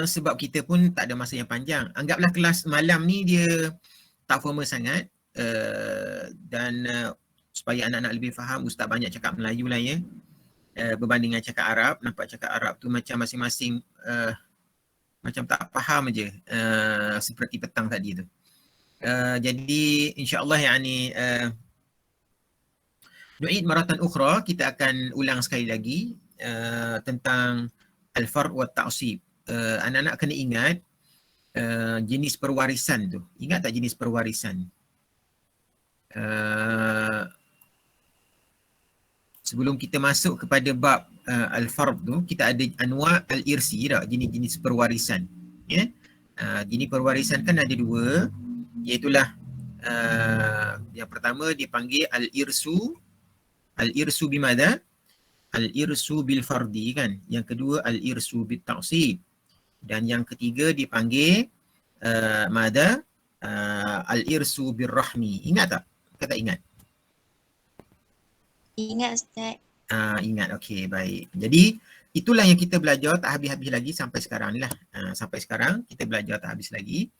Sebab kita pun tak ada masa yang panjang. Anggaplah kelas malam ni dia tak formal sangat, dan supaya anak-anak lebih faham, Ustaz banyak cakap Melayu lah ya, berbanding dengan cakap Arab. Nampak cakap Arab tu macam masing-masing macam tak faham je, seperti petang tadi tu. Jadi insyaAllah yani nu'id maratan ukhra, kita akan ulang sekali lagi tentang al-fard wa ta'sib. Anak-anak kena ingat jenis perwarisan tu. Ingat tak jenis perwarisan? Sebelum kita masuk kepada bab al-fard tu, kita ada anwa' al-irsi tak? Jenis-jenis perwarisan. Ya? Jenis perwarisan kan ada dua, iaitulah yang pertama dipanggil al-irsu. Al-irsu bimada? Al-irsu bil fardi kan. Yang kedua al-irsu bil ta'sib. Dan yang ketiga dipanggil mada? Al-irsu bil rahmi. Ingat tak? Kata tak ingat? Ingat Ustaz. Ingat, okey, baik. Jadi itulah yang kita belajar tak habis-habis lagi sampai sekarang ni lah. Sampai sekarang kita belajar tak habis lagi.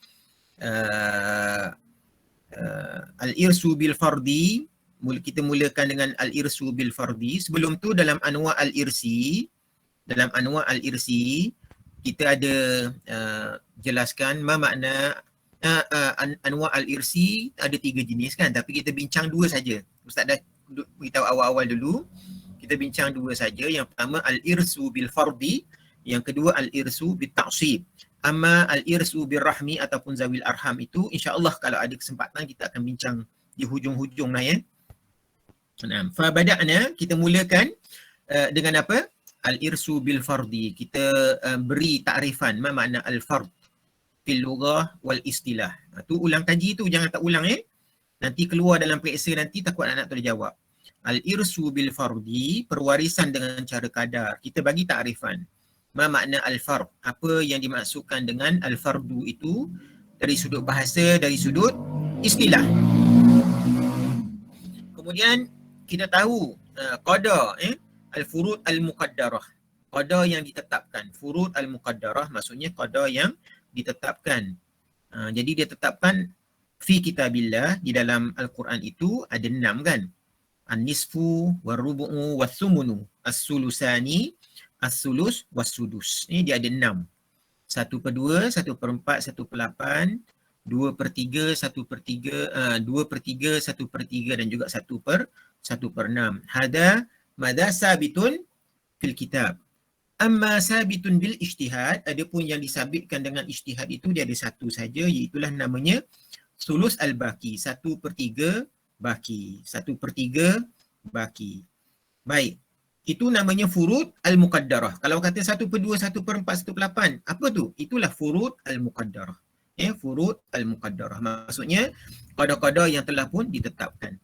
Al-irsu bil fardi, kita mulakan dengan al-irsu bil fardi. Sebelum tu dalam anwa' al-irsi, kita ada jelaskan ma makna anwa' al-irsi. Ada 3 jenis kan, tapi kita bincang 2 saja. Ustaz dah beritahu awal-awal dulu, kita bincang 2 saja. Yang pertama al-irsu bil fardi, yang kedua al-irsu bil ta'sib. Amma al-irsu bil rahmi ataupun zawil arham itu insya-Allah kalau ada kesempatan kita akan bincang di hujung-hujung lah ya. Nah, fa bada'na, kita mulakan dengan apa? Al-irsu bil fardi. Kita beri takrifan ma makna al-fard fil lughah wal istilah. Tu ulang kaji tu, jangan tak ulang ya. Nanti keluar dalam periksa nanti takut anak tak boleh jawab. Al-irsu bil fardi, perwarisan dengan cara kadar. Kita bagi takrifan. Ma makna al-fard? Apa yang dimaksudkan dengan al-fardu itu dari sudut bahasa, dari sudut istilah. Kemudian kita tahu qada al-furud al-muqaddarah. Qada yang ditetapkan. Furud al-muqaddarah maksudnya qada yang ditetapkan. Jadi dia tetapkan fi kitabillah, di dalam Al-Quran itu ada 6 kan. An-nisfu war-rubu'u was-sumunu, as-sulusani, as-sulus was-sudus. Ini dia ada 6. 1/2, 1/4, 1/8, 2/3, 1/3, 2/3, 1/3 dan juga 1/6. Hada madha sabitun fil kitab. Amma sabitun bil ijtihad, adapun yang disabitkan dengan ijtihad itu dia ada satu saja, iaitulah namanya sulus al-baqi, 1/3 baqi, 1/3 baqi. Baik, itu namanya furud al-muqaddarah. Kalau kata 1/2, 1/4, 1/8, apa tu? Itulah furud al-muqaddarah. Furud al-muqaddarah. Maksudnya qada-qada yang telah pun ditetapkan.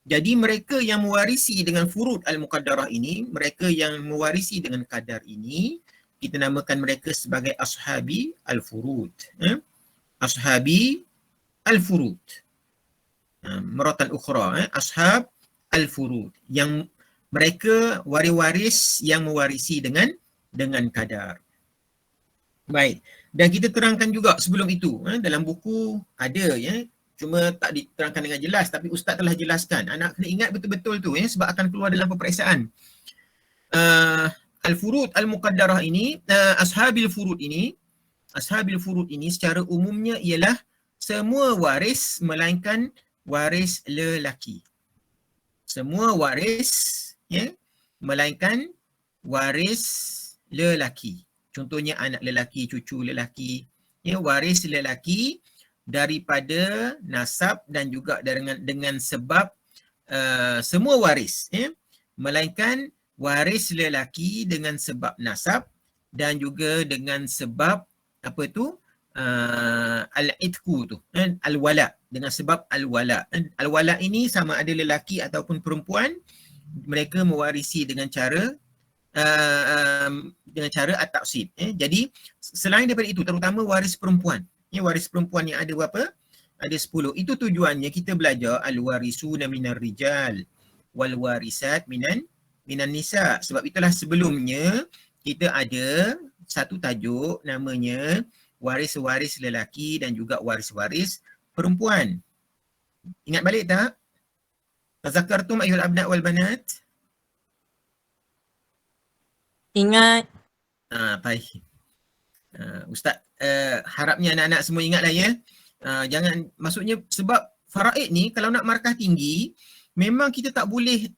Jadi mereka yang mewarisi dengan furud al-muqaddarah ini, mereka yang mewarisi dengan kadar ini, kita namakan mereka sebagai ashabi al-furud. Ashabi al-furud. Maratan ukhra, ashab al-furud. Yang mereka waris-waris yang mewarisi dengan kadar. Baik. Dan kita terangkan juga sebelum itu, dalam buku ada ya, cuma tak diterangkan dengan jelas, tapi Ustaz telah jelaskan. Anak kena ingat betul-betul tu ya, sebab akan keluar dalam peperiksaan. Al-furud al-muqaddarah ini, ashabil furud ini secara umumnya ialah semua waris melainkan waris lelaki. Semua waris ya, melainkan waris lelaki. Contohnya anak lelaki, cucu lelaki, ya, waris lelaki daripada nasab dan juga dengan sebab semua waris ya, melainkan waris lelaki dengan sebab nasab dan juga dengan sebab apa tu al-itku tu, al-wala, dengan sebab al-wala. Al-wala ini sama ada lelaki ataupun perempuan, mereka mewarisi dengan cara at-taqsib. Jadi selain daripada itu, terutama waris perempuan. Waris perempuan yang ada berapa? Ada 10. Itu tujuannya kita belajar al-warisuna minar rijal wal warisat minan nisa. Sebab itulah sebelumnya kita ada satu tajuk namanya waris-waris lelaki dan juga waris-waris perempuan. Ingat balik tak? Tazakkartum ayyuhal abna' wal banat? Ingat. Baik. Ustaz harapnya anak-anak semua ingatlah ya. Jangan, maksudnya sebab faraid ni kalau nak markah tinggi, memang kita tak boleh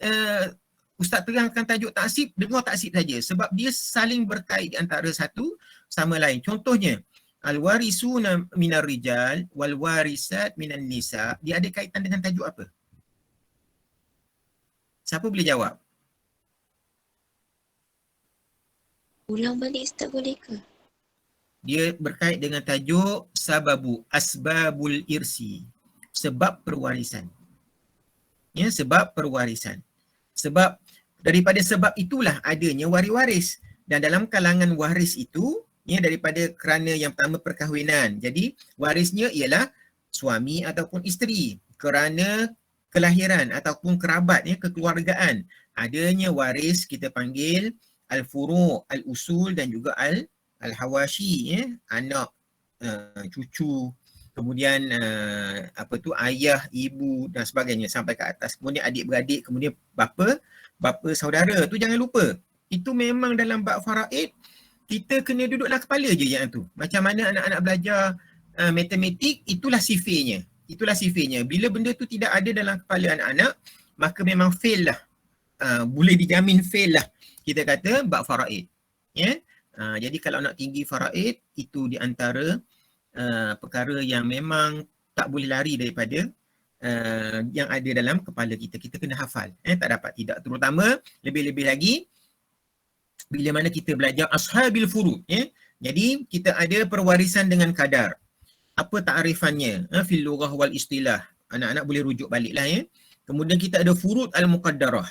Ustaz terangkan tajuk taksib, dengar taksib saja. Sebab dia saling berkait antara satu sama lain. Contohnya, al-warisuna minar rijal wal warisat minan nisa, dia ada kaitan dengan tajuk apa? Siapa boleh jawab? Ulang balik Ustaz boleh ke? Dia berkait dengan tajuk sababu asbabul irsi, sebab perwarisan. Ya, sebab perwarisan. Sebab daripada sebab itulah adanya waris-waris. Dan dalam kalangan waris itu, ya, daripada kerana yang pertama perkahwinan. Jadi warisnya ialah suami ataupun isteri. Kerana kelahiran ataupun kerabat, ya, kekeluargaan. Adanya waris kita panggil al-furu', al-usul dan juga al-hawashi, ya, anak, cucu, kemudian ayah, ibu dan sebagainya sampai ke atas. Kemudian adik-beradik, kemudian bapa saudara. Tu jangan lupa. Itu memang dalam bab faraid kita kena duduklah kepala je yang tu. Macam mana anak-anak belajar matematik, itulah sifirnya. Itulah sifirnya. Bila benda tu tidak ada dalam kepala anak-anak, maka memang fail lah. Boleh dijamin fail lah. Kita kata bab faraid. Ya? Jadi kalau nak tinggi faraid, itu di antara perkara yang memang tak boleh lari daripada yang ada dalam kepala kita. Kita kena hafal. Tak dapat tidak. Terutama lebih-lebih lagi bila mana kita belajar ashabil furud. Jadi kita ada perwarisan dengan kadar. Apa ta'rifannya? Fil lughah wal istilah. Anak-anak boleh rujuk baliklah ya. Kemudian kita ada furud al-muqaddarah.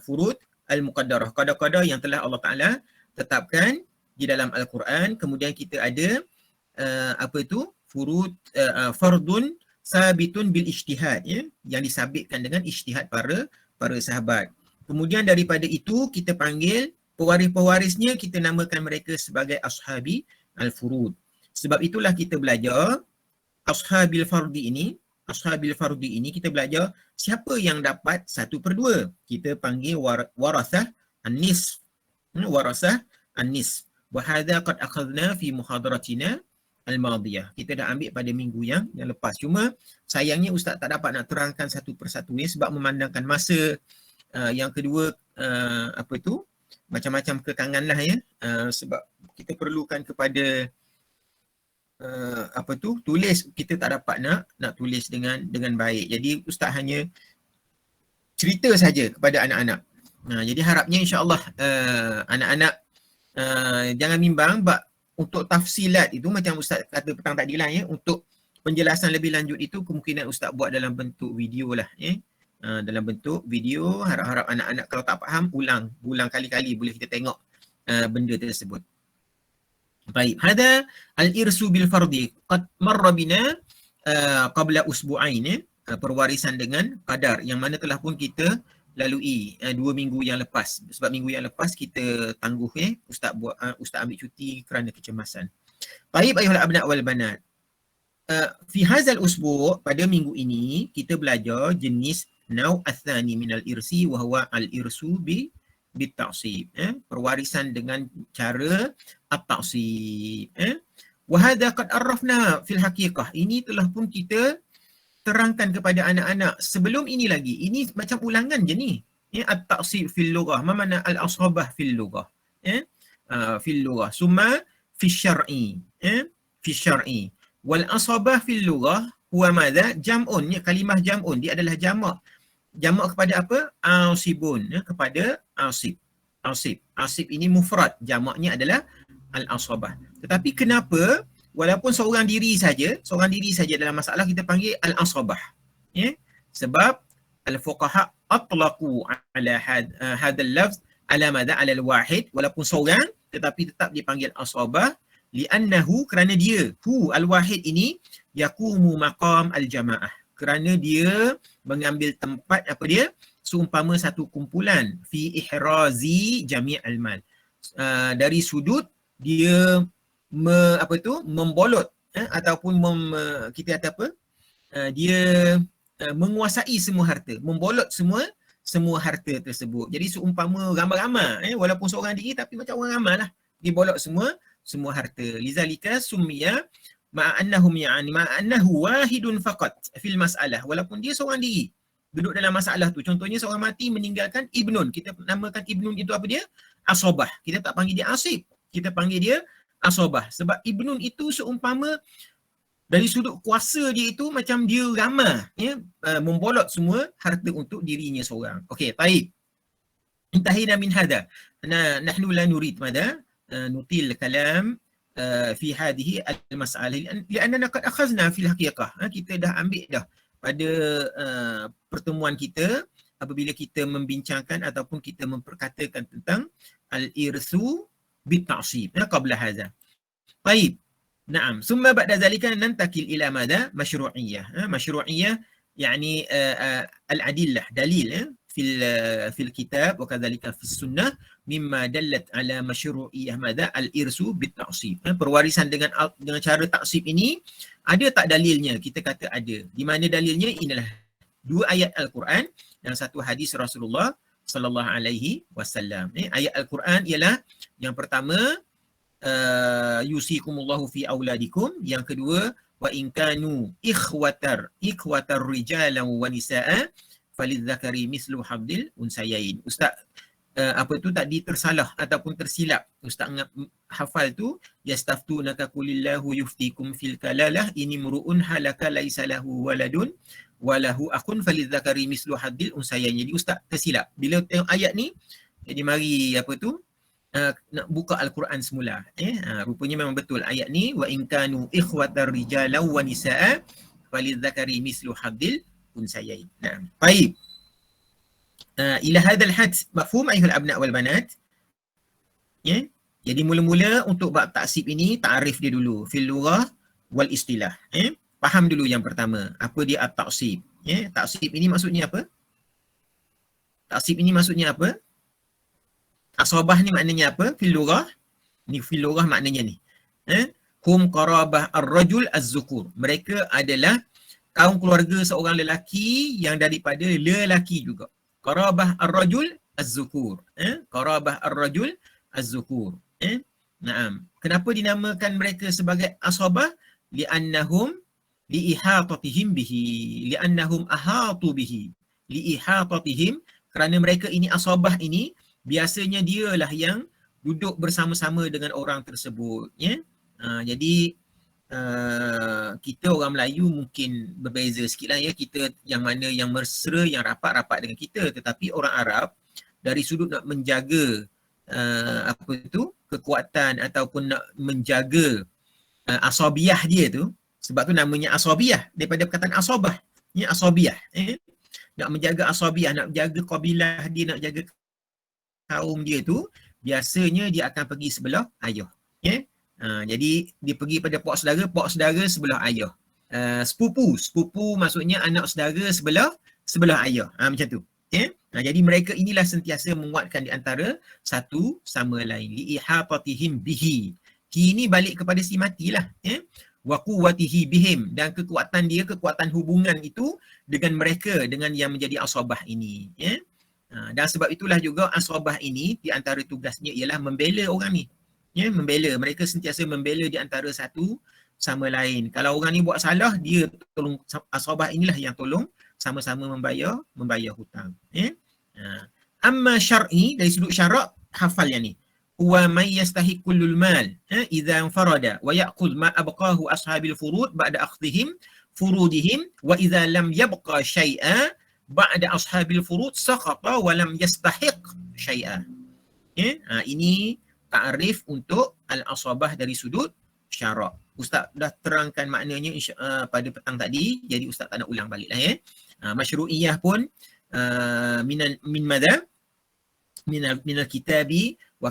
Furud al-muqaddarah. Kadar-kadar yang telah Allah Ta'ala tetapkan di dalam Al-Quran. Kemudian kita ada furud fardun sabitun bil ijtihad, ya, yang disabitkan dengan ijtihad para sahabat. Kemudian daripada itu kita panggil pewaris-pewarisnya, kita namakan mereka sebagai ashabi al-furud. Sebab itulah kita belajar ashabil fardi ini kita belajar siapa yang dapat 1/2. Kita panggil warasah an-nisf. Warasah an-nisf. Wa hadha qad akhadna fi muhadaratina al-madiyah. Kita dah ambil pada minggu yang lepas. Cuma sayangnya Ustaz tak dapat nak terangkan satu persatu ni sebab memandangkan masa. Yang kedua macam-macam kekangan lah ya. Sebab kita perlukan kepada tulis, kita tak dapat nak tulis dengan baik. Jadi Ustaz hanya cerita saja kepada anak-anak. Jadi harapnya insya-Allah anak-anak jangan bimbang untuk tafsilat itu, macam Ustaz kata petang tadi lah ya, untuk penjelasan lebih lanjut itu kemungkinan Ustaz buat dalam bentuk video lah ya. Dalam bentuk video, harap-harap anak-anak kalau tak faham ulang kali-kali, boleh kita tengok benda tersebut. Baik, hada al-irsu bil fardi qad marra bina qabla usbu'ain, perwarisan dengan qadar yang mana telah pun kita lalui 2 minggu yang lepas. Sebab minggu yang lepas kita tangguh Ustaz ambil cuti kerana kecemasan. Baik ayuhal abna' wal banat. Fi hadzal usbu', pada minggu ini kita belajar jenis nau' athani minal irsi wa huwa al-irsu bit-ta'sib. Perwarisan dengan cara at-ta'sib. Wa hadha qad arrafna fil haqiqah. Ini telah pun kita terangkan kepada anak-anak sebelum ini lagi. Ini macam ulangan je ni. At-ta'sib fil lughah. Ma mana al-ashabah fil lughah? Fil lughah. Summa fi syar'i. Fi syar'i. Wal ashabah fil lughah huwa madha? Jam'un. Kalimah jam'un. Dia adalah jamak. Jamak kepada apa? Asibun. Kepada asib. Asib ini mufrad. Jamaknya adalah al-ashabah. Tetapi kenapa walaupun seorang diri saja dalam masalah kita panggil al-ashabah. Sebab al-fuqaha atlaqu ala hadzal lafz ala madha ala al-wahid, walaupun seorang tetapi tetap dipanggil ashabah li'annahu, kerana dia al-wahid ini yaqumu maqam al-jamaah, kerana dia mengambil tempat seumpama satu kumpulan fi ihrazi jami' al-mal, dari sudut dia membolot ataupun kita kata apa? Dia menguasai semua harta, membolot semua harta tersebut. Jadi seumpama ramai-ramai, walaupun seorang diri tapi macam orang ramai lah, dibolot semua harta. Lizalika summiya ma'annahu wahidun faqat fil mas'alah, walaupun dia seorang diri duduk dalam masalah tu. Contohnya seorang mati meninggalkan ibnun, kita namakan ibnun itu apa dia? Asobah. Kita tak panggil dia asib, kita panggil dia asobah. Sebab ibnun itu seumpama dari sudut kuasa dia itu macam dia ramah, membolot semua harta untuk dirinya seorang. Okey, baik. Intahina min hadha. Nahnu la nurid madha nutil kalam fi hadhihi al-mas'alah li'annana qad akhazna fil haqiqah. Kita dah ambil dah pada pertemuan kita apabila kita membincangkan ataupun kita memperkatakan tentang al-irsu bit-ta'sib qabla hadha. Baik. Naam, summa ba'da zalika nantakil ila madha masyru'iyyah. Masyru'iyyah yani al-adillah, dalil fil kitab wa kadzalika fis sunnah mimma dallat ala masyru'iyyah madha al-irsu bit-ta'sib. Perwarisan dengan cara taksib ini ada tak dalilnya? Kita kata ada. Di mana dalilnya? Inilah 2 ayat Al-Quran dan 1 hadis Rasulullah sallallahu alaihi wasallam. Ayat Al-Quran ialah yang pertama yusikumullahu fi auladikum, yang kedua wa in kanu ikhwatar rijalan wa nisaa falidzakari mislu habdil unsayain. Ustaz tadi tersalah ataupun tersilap. Ustaz hafal tu yastaftunaka qulillahu yuftikum fil kalalah ini murun halaka laisa lahu waladun walahu akhun falidzakari mislu habdil unsayain. Jadi ustaz tersilap bila tengok ayat ni. Jadi mari nak buka Al-Quran semula. Rupanya memang betul ayat ni wa in kanu ikhwatar rijalan wa nisaa falidzakari mislu habdil unsayain. Nah, baik. Ila hadzal had mafhum ayuhal abna wal banat. Jadi mula-mula untuk bab taksib ini takrif dia dulu fil lughah wal istilah. Faham dulu yang pertama apa dia at-taksib. Taksib ini maksudnya apa? Taksib ini maksudnya apa? Asabah ni maknanya apa? Fil lughah. Ni fil lughah maknanya ni. Hum qarabah ar-rajul az-zukur. Mereka adalah kaum keluarga seorang lelaki yang daripada lelaki juga. Qarabah ar-rajul az-zukur. Qarabah ar-rajul az-zukur. Naam. Kenapa dinamakan mereka sebagai asabah? Li'annahum li'ihatatihim bihi. Li'annahum ahatu bihi. Li'ihatatihim. Kerana mereka ini asabah ini biasanya dialah yang duduk bersama-sama dengan orang tersebut. Jadi kita orang Melayu mungkin berbeza sikit lah kita yang mana yang mesra, yang rapat-rapat dengan kita. Tetapi orang Arab dari sudut nak menjaga kekuatan ataupun nak menjaga asabiyah dia tu, sebab tu namanya asabiyah daripada perkataan asabah. Asabiyah. Nak menjaga asabiyah, nak jaga kabilah dia, nak jaga kaum dia tu, biasanya dia akan pergi sebelah ayah. Jadi dia pergi pada pok saudara sebelah ayah. Sepupu maksudnya anak saudara sebelah ayah. Macam tu. Jadi mereka inilah sentiasa menguatkan di antara satu sama lain. Li'ihatatihim bihi. Ki ni balik kepada si matilah. Wa quwwatihi bihim, dan kekuatan dia, kekuatan hubungan itu dengan mereka, dengan yang menjadi asabah ini. Dan sebab itulah juga asabah ini di antara tugasnya ialah membela orang ni. Membela. Mereka sentiasa membela di antara satu sama lain. Kalau orang ni buat salah, dia tolong, asabah inilah yang tolong sama-sama membayar hutang. Amma syar'i, dari sudut syarak, hafal yang ni. Huwa man yastahiqqul mal idza farada wa ya'khudh ma abqahu ashabil furud ba'da akhdhihim furudihim wa idza lam yabqa syai'a ba'da ashabil furud saqata wa lam yastahiq syai'a. Ini ta'rif untuk al-asabah dari sudut syarak. Ustaz dah terangkan maknanya pada petang tadi, jadi ustaz tak nak ulang baliklah. Masyru'iyah pun min madha minal kitabi wa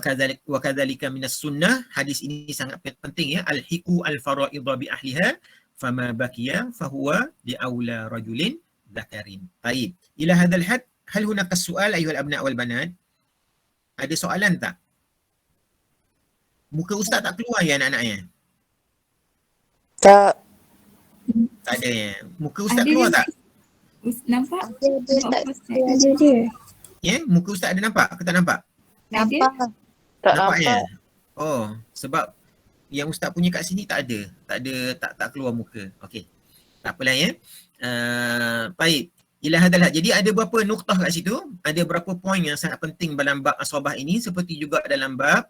kadzalika minas sunnah. Hadis ini sangat penting al-hiqu al-fara'idha bi ahliha fama baqiya fahuwa li aula rajulin dzakarin. Baik. Ila hadzal had hal hunaka su'al ayuhal abna wal banat? Ada soalan tak? Muka ustaz tak keluar ya anak-anaknya? Tak. Tak ada ya. Muka ustaz Ada keluar je, tak? nampak? Ada Nampak tak? Ustaz? Ada je. Ya, muka ustaz ada nampak ke tak nampak? Ada? Nampak. Tak Nampak ya? nampak. Oh, sebab yang ustaz punya kat sini tak ada. Tak keluar muka. Okey. Tak apalah ya. Baik. Ila hadal had. Jadi ada berapa nuktah kat situ? Ada berapa poin yang sangat penting dalam bab asabah ini, seperti juga dalam bab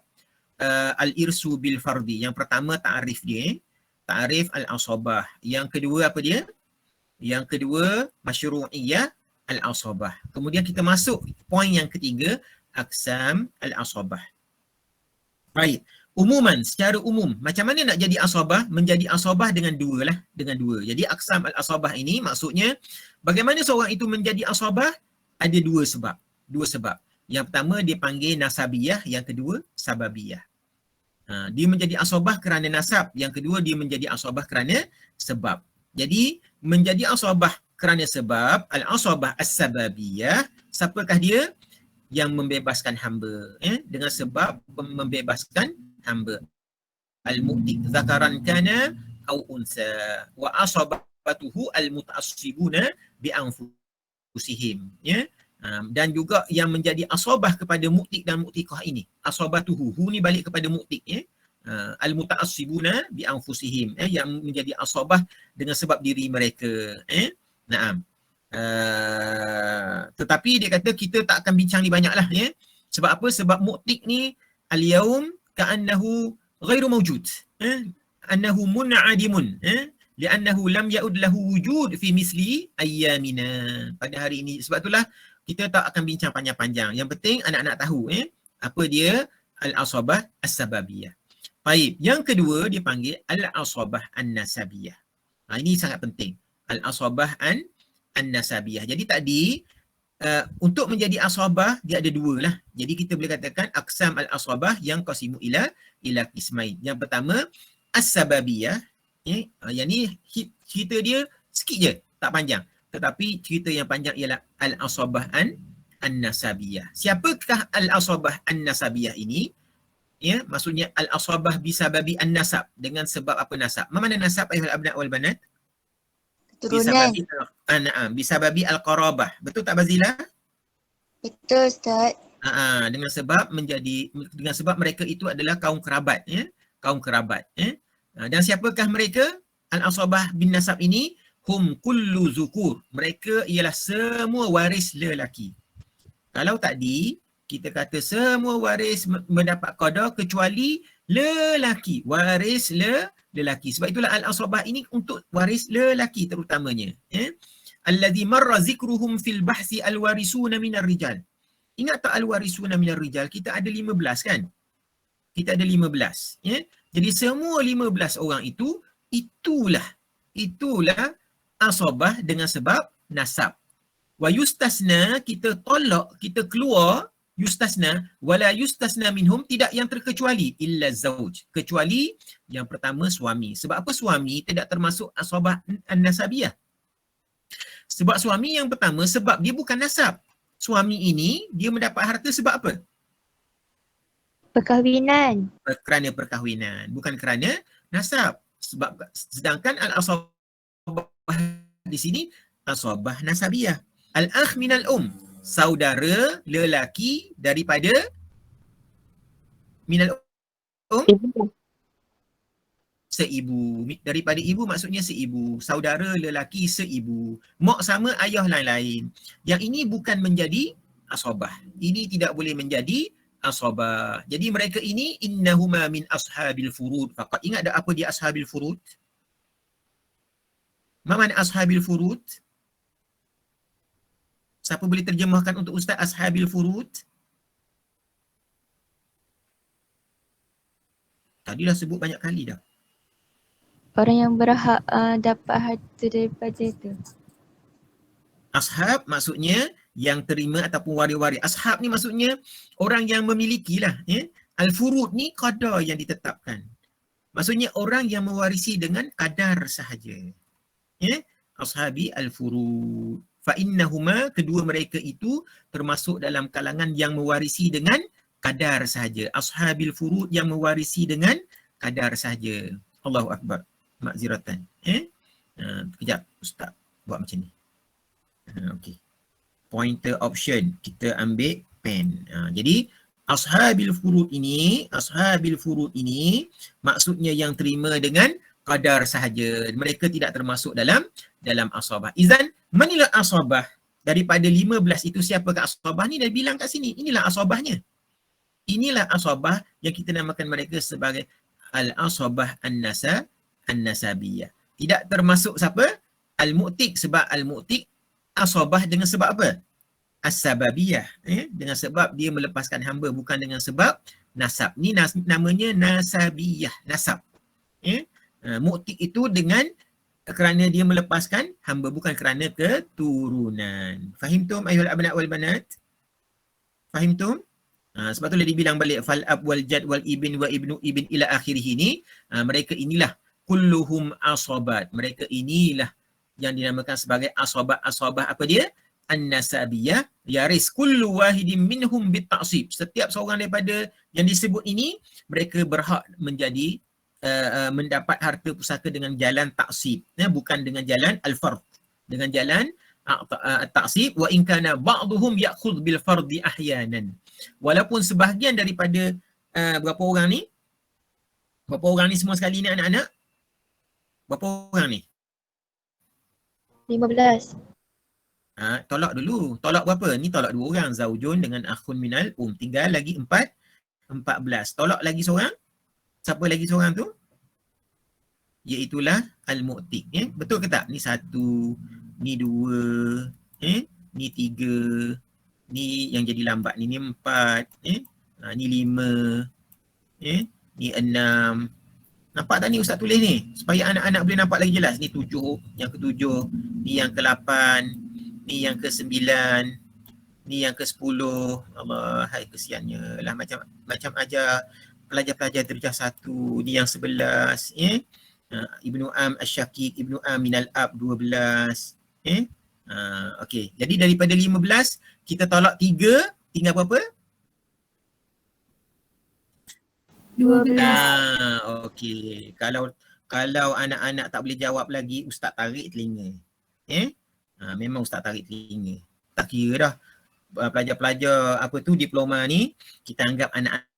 al-irsu bil fardi. Yang pertama ta'rif dia. Ta'rif al-asabah. Yang kedua apa dia? Yang kedua masyru'iyah al-asabah. Kemudian kita masuk poin yang ketiga, aqsam al-asabah. Baik. Umuman, secara umum, macam mana nak jadi asabah? Menjadi asabah dengan dua lah. Dengan dua. Jadi aqsam al-asabah ini maksudnya, bagaimana seorang itu menjadi asabah? Ada dua sebab. Dua sebab. Yang pertama dia panggil nasabiyah, yang kedua sababiyah. Dia menjadi asabah kerana nasab. Yang kedua dia menjadi asabah kerana sebab. Jadi menjadi asabah kerana sebab, al-asabah as-sababiyah, siapakah dia? Yang membebaskan hamba. Dengan sebab membebaskan hamba. Al-mu'tik zakaran kana au unsa wa asabatuhu al-muta'assibuna bi anfusihim. Dan juga yang menjadi asabah kepada mu'tik dan mu'tikah ini. Asabatuhu, hu ni balik kepada mu'tik. Al-muta'assibuna bi anfusihim. Yang menjadi asabah dengan sebab diri mereka. Naam. Tetapi dia kata kita tak akan bincang ni banyak lah. Sebab apa? Sebab mu'tik ni al-yawm ka'annahu ghairu mawjud. Annahu mun'adimun. Li'annahu lam ya'ud lahu wujud fi misli ayyamina. Pada hari ini. Sebab itulah kita tak akan bincang panjang-panjang. Yang penting anak-anak tahu apa dia al-asabah as-sababiyah. Baik, yang kedua dia panggil al-asabah an-nasabiyah. Ini sangat penting. Al-asabah an-nasabiyah. Jadi tadi untuk menjadi asabah dia ada dua lah. Jadi kita boleh katakan aqsam al-asabah yang qasimu ila qismain. Yang pertama as-sababiyah. Yang ni cerita dia sikit je, tak panjang. Tetapi cerita yang panjang ialah al-asabah an-nasabiyah. Siapakah al-asabah an-nasabiyah ini? Maksudnya al-asabah bisababi an-nasab. Dengan sebab apa nasab? Mana nasab ayuhal abna' wal banat? Turunan. Bisababi al-qarabah. Betul tak Bazila? Betul Ustaz. Dengan sebab mereka itu adalah kaum kerabat. Kaum kerabat. Dan siapakah mereka? Al-asabah bin nasab ini hum kullu zukur. Mereka ialah semua waris lelaki. Kalau tadi kita kata semua waris mendapat qada kecuali lelaki. Waris lelaki. Sebab itulah al-asabah ini untuk waris lelaki terutamanya. Alladhi marra zikruhum fil bahsi al-warisuna minar rijal. Ingat tak al-warisuna minar rijal? Kita ada 15 kan? Kita ada 15. Jadi semua 15 orang itu, itulah asabah dengan sebab nasab. Wa yustasna, kita tolak, kita keluar, yustasna, wala yustasna minhum, tidak yang terkecuali, illa zauj, kecuali yang pertama suami. Sebab apa suami tidak termasuk asabah an-nasabiyah? Sebab suami yang pertama, sebab dia bukan nasab. Suami ini, dia mendapat harta sebab apa? Perkahwinan. Kerana perkahwinan, bukan kerana nasab. Sebab sedangkan al-asabah di sini asabah nasabiyah. Al-akh minal saudara lelaki daripada minal seibu. Daripada ibu maksudnya seibu. Saudara lelaki seibu. Mak sama ayah lain-lain. Yang ini bukan menjadi asabah. Ini tidak boleh menjadi asabah. Jadi mereka ini innahuma min ashabil furud. Faqat ingat tak apa dia ashabil furud? Mana ashabil furud? Siapa boleh terjemahkan untuk Ustaz ashabil furud? Tadi dah sebut banyak kali dah. Orang yang berhak dapat harta daripada itu. Ashab maksudnya yang terima ataupun waris-waris. Ashab ni maksudnya orang yang memiliki lah. Al-furud ni qadar yang ditetapkan. Maksudnya orang yang mewarisi dengan kadar sahaja. Ashabi al-furud. Fa'innahuma, kedua mereka itu termasuk dalam kalangan yang mewarisi dengan kadar sahaja. Ashabil furud yang mewarisi dengan kadar sahaja. Allahu Akbar. Makziratan. Kejap Ustaz buat macam ni. Okey. Pointer option. Kita ambil pen. Jadi ashabil furud ini maksudnya yang terima dengan kadar sahaja. Mereka tidak termasuk dalam asabah. Izan, manilah asabah? Daripada 15 itu siapakah asabah ni? Dah bilang kat sini. Inilah asabahnya. Inilah asabah yang kita namakan mereka sebagai al-asabah an-nasabiyah. Tidak termasuk siapa? Al-mu'tik, sebab al-mu'tik asabah dengan sebab apa? As-sababiyah. Dengan sebab dia melepaskan hamba, bukan dengan sebab nasab. Ni namanya nasabiyah, nasab. Mu'tik itu dengan kerana dia melepaskan hamba, bukan kerana keturunan. Fahimtum ayuhal abna' wal banat? Fahimtum? Sebab tu dia dibilang balik fal ab wal jad wal ibn wa ibnu ibn ila akhirih ini, mereka inilah kulluhum asabat. Mereka inilah yang dinamakan sebagai asabah apa dia? An-nasabiyah, yaris kullu wahidin minhum bit-ta'sib. Setiap seorang daripada yang disebut ini, mereka berhak menjadi mendapat harta pusaka dengan jalan taksib, bukan dengan jalan al-fard, dengan jalan taksib. Wa in kana ba'dhum ya'khudh bil fardi ahyanan. Walaupun sebahagian daripada berapa orang ni? Berapa orang ni semua sekali ni anak-anak? Berapa orang ni? 15. Tolak dulu. Tolak berapa? Ni tolak 2 orang. Zaujun dengan akhun minal Tinggal lagi 14. Tolak lagi seorang. Siapa lagi seorang tu? Iaitulah al-mu'tik. Betul ke tak? Ni 1, ni 2, ni 3, ni yang jadi lambat ni 4, ni 5, ni 6. Nampak tak ni Ustaz tulis ni? Supaya anak-anak boleh nampak lagi jelas. Ni 7, yang ke-7, ni yang ke-8, ni yang ke-9, ni yang ke-10. Allah, hai kesiannya lah, macam ajar pelajar-pelajar darjah 1, ni yang 11, Ibnu Am Asy-Syakik, Ibnu Am minal Ab 12. Okey, jadi daripada 15 kita tolak 3, tinggal berapa? 12. Okey. Kalau anak-anak tak boleh jawab lagi, Ustaz tarik telinga. Memang Ustaz tarik telinga. Tak kira dah. Pelajar-pelajar apa tu diploma ni, kita anggap anak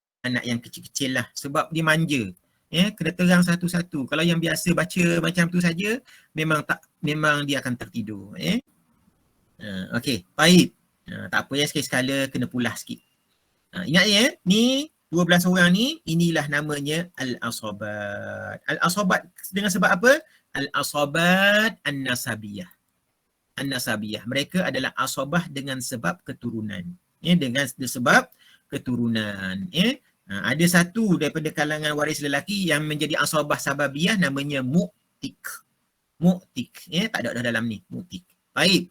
yang kecil-kecil lah. Sebab dia manja. Kena terang satu-satu. Kalau yang biasa baca macam tu saja, memang dia akan tertidur. Okey, baik. Tak apa ya, sekali-sekala kena pulah sikit. Ingat ya, ni 12 orang ni, inilah namanya al-asabat. Al-asabat dengan sebab apa? Al-asabat an-nasabiyah. An-nasabiyah. Mereka adalah asabah dengan sebab keturunan. Dengan sebab keturunan. Ada satu daripada kalangan waris lelaki yang menjadi asabah sababiyah, namanya mu'tik. Mu'tik. Tak ada dah dalam ni. Mu'tik. Baik.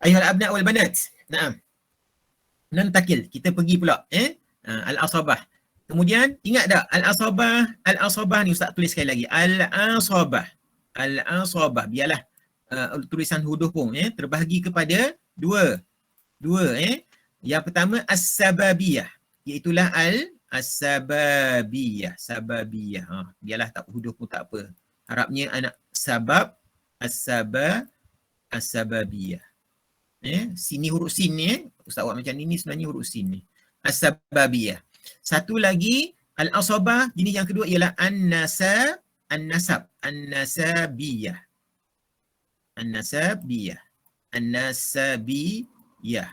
Ayuhal abna' wal banat. Naam. Nantakil. Kita pergi pula. Al-asabah. Kemudian ingat tak al-asabah ni Ustaz tulis sekali lagi. Al-asabah. Al-asabah. Biarlah tulisan huruf pun terbahagi kepada dua. Yang pertama as-sababiyah. Iaitulah as-sababiyah. Sababiyah. Biarlah tak huruf pun tak apa. Harapnya anak sabab as-sababiyah. Sini huruf sin ni. Ustaz buat macam ni sebenarnya huruf sin ni. As-sababiyah. Satu lagi al-asabah, jenis yang kedua ialah an-nasab. An-nasabiyah. An-nasabiyah. An-nasabiyah.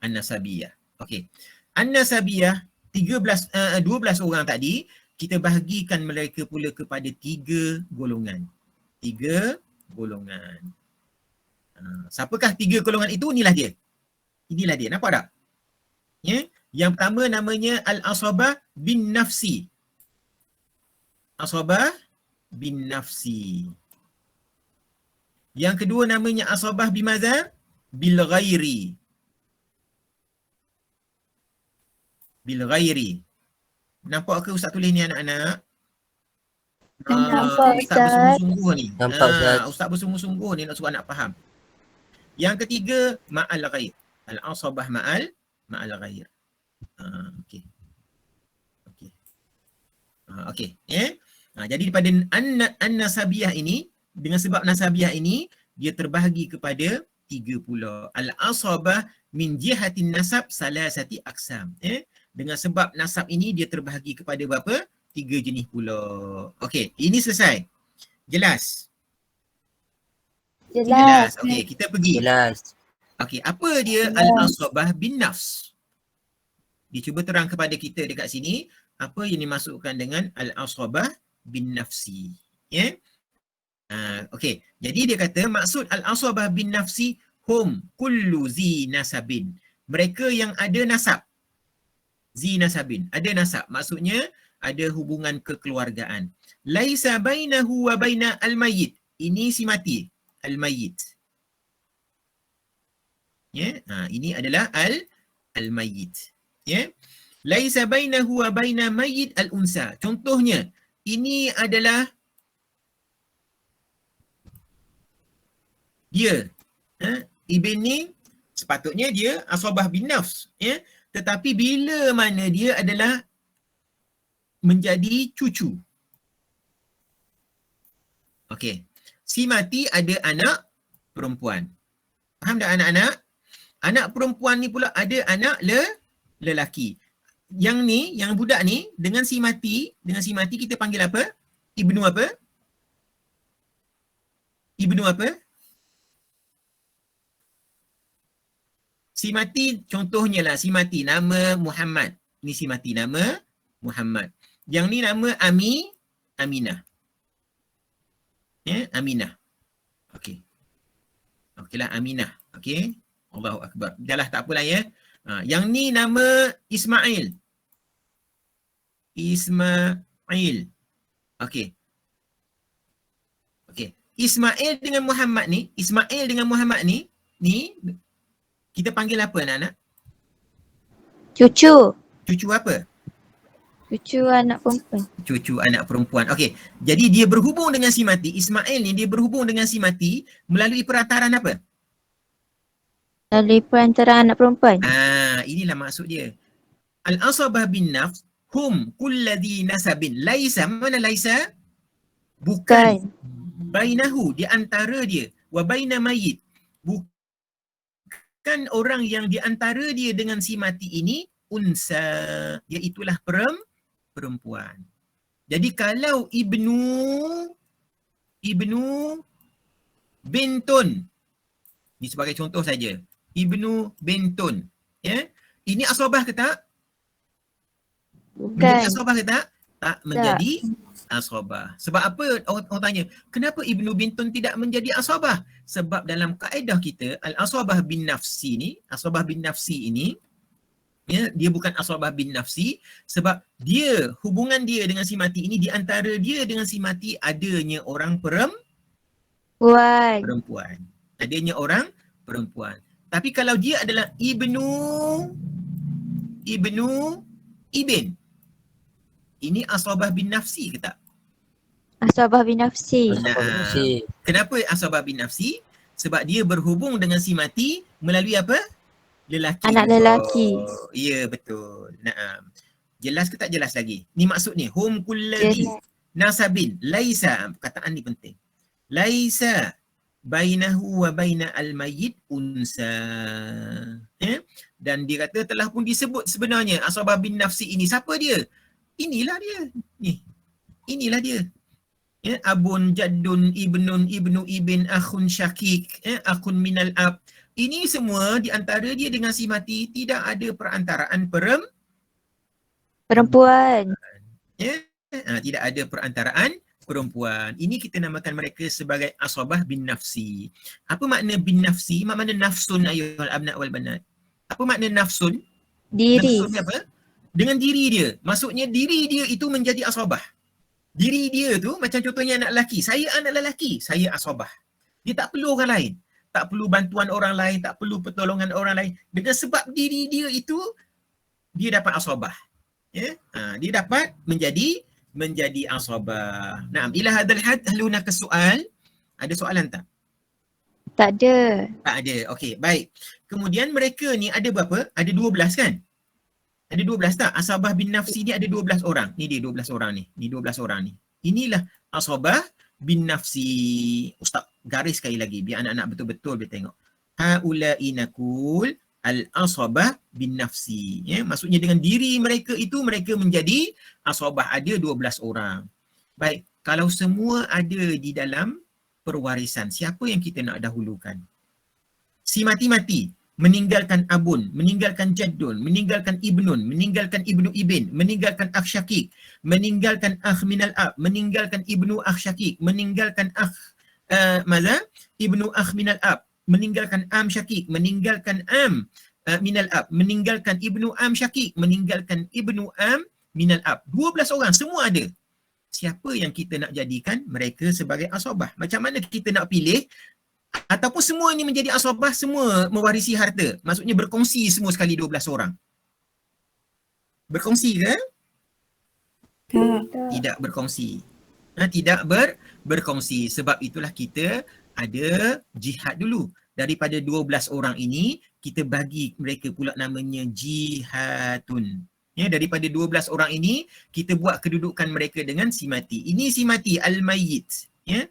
An-nasabiyah. Okey. An-nasabiyah 12 orang tadi, kita bahagikan mereka pula kepada 3 golongan. 3 golongan. Siapakah 3 golongan itu? Inilah dia. Nampak tak? Yang pertama namanya al-asabah bin nafsi. Asabah bin nafsi. Yang kedua namanya asabah bimaza? Bil ghairi. Bil ghairi. Nampak ke Ustaz tulis ni anak-anak? Nampak Ustaz Ustaz. bersungguh-sungguh ni. Nampak Ustaz. Ustaz bersungguh-sungguh ni nak suruh anak faham. Yang ketiga ma'al ghair. Al-asabah ma'al ghair. Okey. Okey. Okey. Jadi daripada an-nasabiyah ini, dengan sebab nasabiyah ini, dia terbahagi kepada 3 pula. Al-asabah min jihatin nasab salasati aqsam. Dengan sebab nasab ini dia terbahagi kepada berapa? 3 jenis pula. Okey, ini selesai. Jelas? Jelas. Okey, kita pergi. Jelas. Okey, apa dia al-asabah bin nafs? Dia cuba terang kepada kita dekat sini apa yang dimasukkan dengan al-asabah bin nafsi. Okey, jadi dia kata maksud al-asabah bin nafsi hum kullu zi nasabin. Mereka yang ada nasab. Zi nasabin, ada nasab. Maksudnya ada hubungan kekeluargaan. Laisa bainahu wa baina al-mayyit. Ini si mati, al-mayyit. Ini adalah al-mayyit. Laisa bainahu wa baina mayyit al-unsa. Contohnya, ini adalah dia. Ibn ni sepatutnya dia asabah bin nafs. Tetapi bila mana dia adalah menjadi cucu. Okey. Si mati ada anak perempuan. Faham tak anak-anak? Anak perempuan ni pula ada anak lelaki. Yang ni, yang budak ni dengan si mati kita panggil apa? Ibnu apa? Ibnu apa? Si mati contohnya lah, si mati nama Muhammad. Ni si mati nama Muhammad. Yang ni nama Aminah. Aminah. Okey. Okeylah Aminah. Okey. Allahu Akbar. Dahlah tak apalah ya. Yang ni nama Ismail. Ismail. Okey. Okey. Ismail dengan Muhammad ni, ni kita panggil apa anak-anak? Cucu. Cucu apa? Cucu anak perempuan. Cucu anak perempuan. Okey. Jadi dia berhubung dengan si mati. Ismail ni dia berhubung dengan si mati melalui perantaraan apa? Melalui perantaraan anak perempuan. Inilah maksud dia. Al-asabah bin nafs hum kulladhi nasabin. Laisa, mana laisa? Bukan. Bainahu, di antara dia. Wa baina mayyit. Bukan orang yang di antara dia dengan si mati ini unsa. Iaitulah perempuan. Jadi kalau ibnu bintun. Ini sebagai contoh saja. Ibnu bintun. Ini asabah ke tak? Bukan. Menjadi asabah ke tak? Tak menjadi asabah. Sebab apa orang tanya, kenapa Ibnu Bintun tidak menjadi asabah? Sebab dalam kaedah kita, al-asabah bin nafsi ni, asabah bin nafsi ini, dia bukan asabah bin nafsi sebab dia, hubungan dia dengan si mati ini, di antara dia dengan si mati adanya orang perempuan. Adanya orang perempuan. Tapi kalau dia adalah ibn, ini asabah bin nafsi ke tak? Asabah bin nafsi. Kenapa asabah bin nafsi? Sebab dia berhubung dengan si mati melalui apa? Lelaki. Anak lelaki. Ya, betul. Naam. Jelas ke tak jelas lagi? Ni maksud ni. Hum kulladhi nasabin. Laisa. Kataan ni penting. Laisa bainahu wa baina al-mayyit unsa. Dan dia kata telah pun disebut sebenarnya asabah bin nafsi ini. Siapa dia? Inilah dia. Inilah dia. Abun, jaddun, ibnun, ibnu, ibn, akhun, syakik, akhun minal ab. Ini semua di antara dia dengan si mati tidak ada perantaraan perempuan. Tidak ada perantaraan perempuan. Ini kita namakan mereka sebagai asabah bin nafsi. Apa makna bin nafsi? Apa makna nafsun ayyuhal abna wal banat? Apa makna nafsun? Diri. Nafsun apa? Dengan diri dia. Maksudnya diri dia itu menjadi asabah. Diri dia tu macam contohnya anak lelaki. Saya anak lelaki, saya asabah. Dia tak perlu orang lain. Tak perlu bantuan orang lain, tak perlu pertolongan orang lain. Dengan sebab diri dia itu, dia dapat asabah. Dia dapat menjadi asabah. Naam, ila hadal had halunaka soal. Ada soalan tak? Tak ada. Tak ada. Okey, baik. Kemudian mereka ni ada berapa? Ada 12 kan? Ada 12 tak? Asabah bin nafsi ni ada 12 orang. Ni dia 12 orang ni. Ni 12 orang ni. Inilah asabah bin nafsi. Ustaz garis sekali lagi biar anak-anak betul-betul boleh tengok. Haula'i naqul al-asabah bin nafsi. Ya, maksudnya dengan diri mereka itu mereka menjadi asabah, ada 12 orang. Baik, kalau semua ada di dalam perwarisan, siapa yang kita nak dahulukan? Si mati-mati meninggalkan abun, meninggalkan jaddun, meninggalkan ibnun, meninggalkan ibnu ibn, meninggalkan akh syakik, meninggalkan akh minal ab, meninggalkan ibnu akh syakik, meninggalkan akh ibnu akh minal ab, meninggalkan am syakik, meninggalkan am minal ab, meninggalkan ibnu am syakik, meninggalkan ibnu am minal ab. 12 orang semua ada. Siapa yang kita nak jadikan mereka sebagai asabah? Macam mana kita nak pilih? Ataupun semua ni menjadi asabah, semua mewarisi harta. Maksudnya berkongsi semua sekali 12 orang. Berkongsi ke? Tidak berkongsi. Tidak berkongsi. Sebab itulah kita ada jihad dulu. Daripada 12 orang ini, kita bagi mereka pula namanya jihadun. Ya, daripada 12 orang ini, kita buat kedudukan mereka dengan si mati. Ini si mati, al-mayyit. Ya.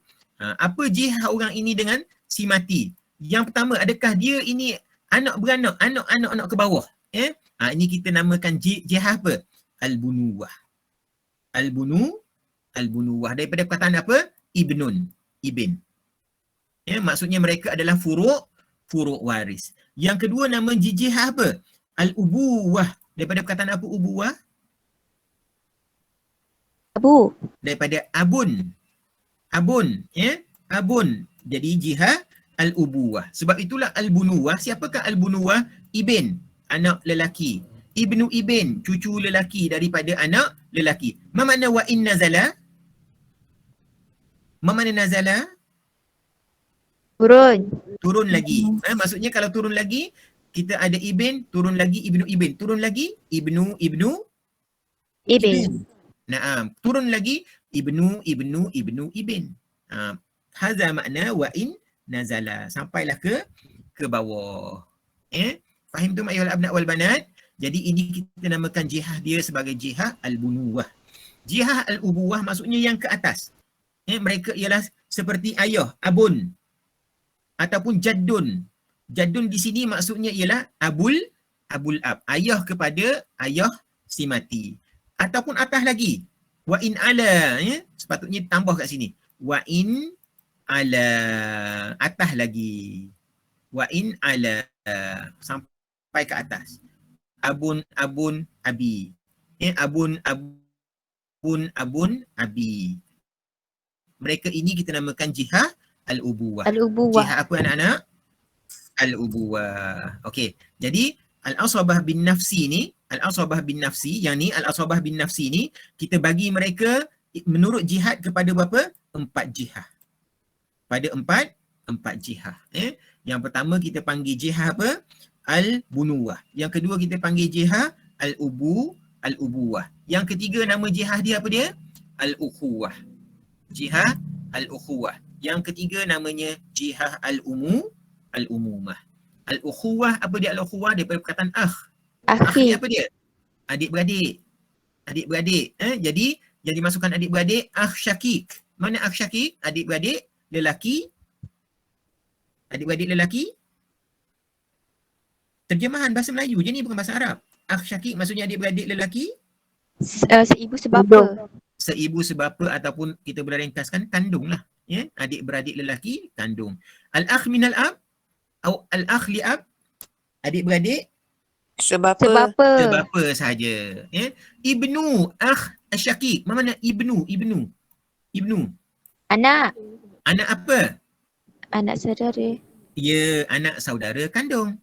Apa jihad orang ini dengan si mati? Yang pertama, adakah dia ini anak beranak, anak-anak ke bawah? Ya. Ini kita namakan jihad apa? Al-bunuwah. Al-bunuwah. Daripada perkataan apa? Ibnun. Ibn. Ya, maksudnya mereka adalah furuk waris. Yang kedua nama jihad apa? Al-ubuwah. Daripada perkataan apa ubuwah? Abu. Daripada abun. Abun. Ya? Abun. Jadi jihad al-ubuwah. Sebab itulah al-bunuwah. Siapakah al-bunuwah? Ibn. Anak lelaki. Ibnu ibn. Cucu lelaki daripada anak lelaki. Ma makna wa in nazala? Ma makna nazala? Turun. Turun lagi. Maksudnya kalau turun lagi, kita ada ibn, turun lagi ibnu ibn. Turun lagi ibnu Ibn. Naam. Turun lagi ibnu ibn. Hadza makna wa in nazala. Sampailah ke bawah. Fahim tu ayyuhal abna wal banat? Jadi ini kita namakan jihad dia sebagai jihad al-bunuwah. Jihad al-ubuwah maksudnya yang ke atas. Mereka ialah seperti ayah, abun ataupun jaddun. Jaddun di sini maksudnya ialah abul ab, ayah kepada ayah si mati. Ataupun atas lagi, wa in ala, ya? Sepatutnya tambah kat sini. Wa in ala, atas lagi. Wa in ala, sampai ke atas. Abun abi. Abun abi. Mereka ini kita namakan jihad al-ubuwah. Al-ubuwah. Jihad apa anak-anak? Al-ubuwah. Okey. Jadi al-asabah bin nafsi ni, al-asabah bin nafsi, yang ni al-asabah bin nafsi ni kita bagi mereka menurut jihad kepada berapa? 4 jihad. Pada 4 jihad. Yang pertama kita panggil jihad apa? Al-bunuwah. Yang kedua kita panggil jihad al-ubuwah. Yang ketiga nama jihad dia apa dia? Al-ukhuwah. Jihad al-ukhuwah. Yang ketiga namanya jihad al-umumah. Al-ukhuwah, apa dia al-ukhuwah? Daripada perkataan akh. Akh ni apa dia? Adik-beradik. Adik-beradik. Jadi yang dimasukkan adik-beradik, akh syakik. Mana akh syakik? Adik-beradik lelaki. Adik-beradik lelaki. Terjemahan bahasa Melayu je ni, bukan bahasa Arab. Akh syakik maksudnya adik-beradik lelaki. Seibu sebapa. Seibu sebapa ataupun kita boleh ringkaskan kandung lah. Ya? Adik-beradik lelaki, kandung. Al-akh minal ab, atau al-akh li ab, adik-beradik sebapa sahaja. Ya? Ibnu akh asyakik. Mana ibnu? Anak. Anak apa? Anak saudara. Ya, anak saudara kandung.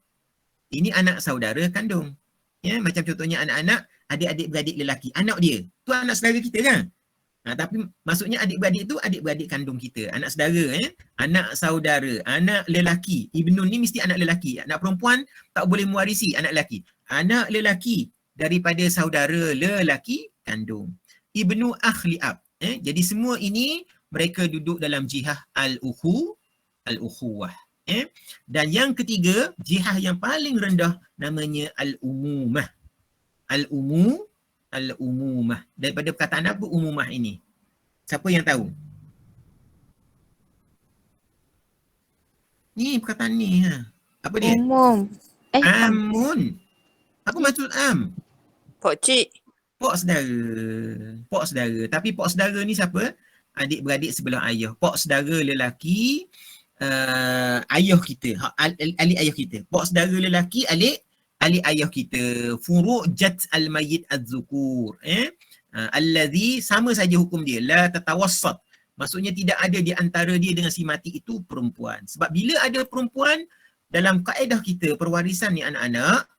Ini anak saudara kandung. Ya, macam contohnya anak-anak, adik-adik beradik lelaki. Anak dia. Tu anak saudara kita kan? Tapi maksudnya adik-beradik tu adik-beradik kandung kita. Anak saudara. Anak saudara. Anak lelaki. Ibnun ni mesti anak lelaki. Anak perempuan tak boleh mewarisi anak lelaki. Anak lelaki daripada saudara lelaki kandung. Ibnu akhli ab. Jadi semua ini mereka duduk dalam jihad al-ukhuwah. Dan yang ketiga, jihad yang paling rendah namanya al-umumah. Al-umumah. Daripada perkataan apa umumah ini? Siapa yang tahu? Ni perkataan ni. Apa dia? Umum. Amun. Apa maksud am? Pokcik. Pok saudara. Tapi pok saudara ni siapa? Adik-beradik sebelah ayah. Pok saudara lelaki, ayah kita. Alik ayah kita. Pok saudara lelaki, alik ayah kita. Furu' jat al-mayyit az-zukur. Allazi, sama saja hukum dia. La tatawassat. Maksudnya tidak ada di antara dia dengan si mati itu perempuan. Sebab bila ada perempuan, dalam kaedah kita perwarisan ni anak-anak,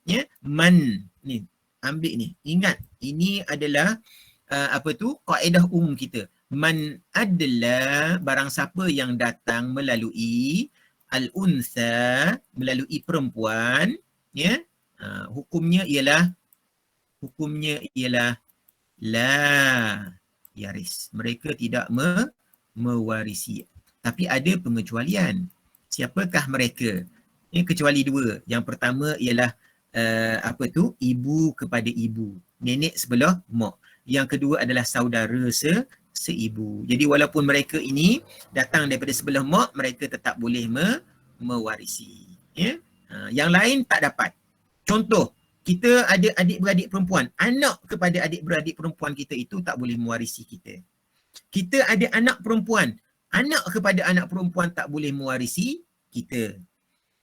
man ni ambil ni. Ingat, ini adalah kaedah umum kita. Man adalah barang siapa yang datang melalui al-unsa, melalui perempuan, hukumnya ialah la yaris. Mereka tidak mewarisi. Tapi ada pengecualian. Siapakah mereka? Kecuali dua. Yang pertama ialah ibu kepada ibu, nenek sebelah mak. Yang kedua adalah saudara seibu. Jadi walaupun mereka ini datang daripada sebelah mak, mereka tetap boleh mewarisi. Yang lain tak dapat. Contoh, kita ada adik-beradik perempuan, anak kepada adik-beradik perempuan kita itu tak boleh mewarisi kita. Kita ada anak perempuan, anak kepada anak perempuan tak boleh mewarisi kita.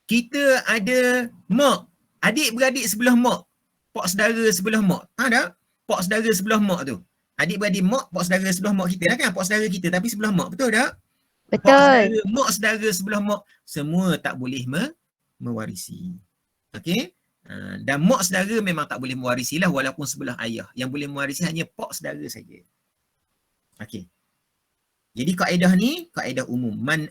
Kita ada mak, adik-beradik sebelah mak, pak saudara sebelah mak. Tak? Pak saudara sebelah mak tu. Adik-beradik mak, pak saudara sebelah mak kita. Kan pak saudara kita tapi sebelah mak. Betul tak? Betul. Mak saudara sebelah mak, semua tak boleh mewarisi. Okey? Dan mak saudara memang tak boleh mewarisi lah walaupun sebelah ayah. Yang boleh mewarisi hanya pak saudara saja. Okey. Jadi kaedah ni, kaedah umum. Man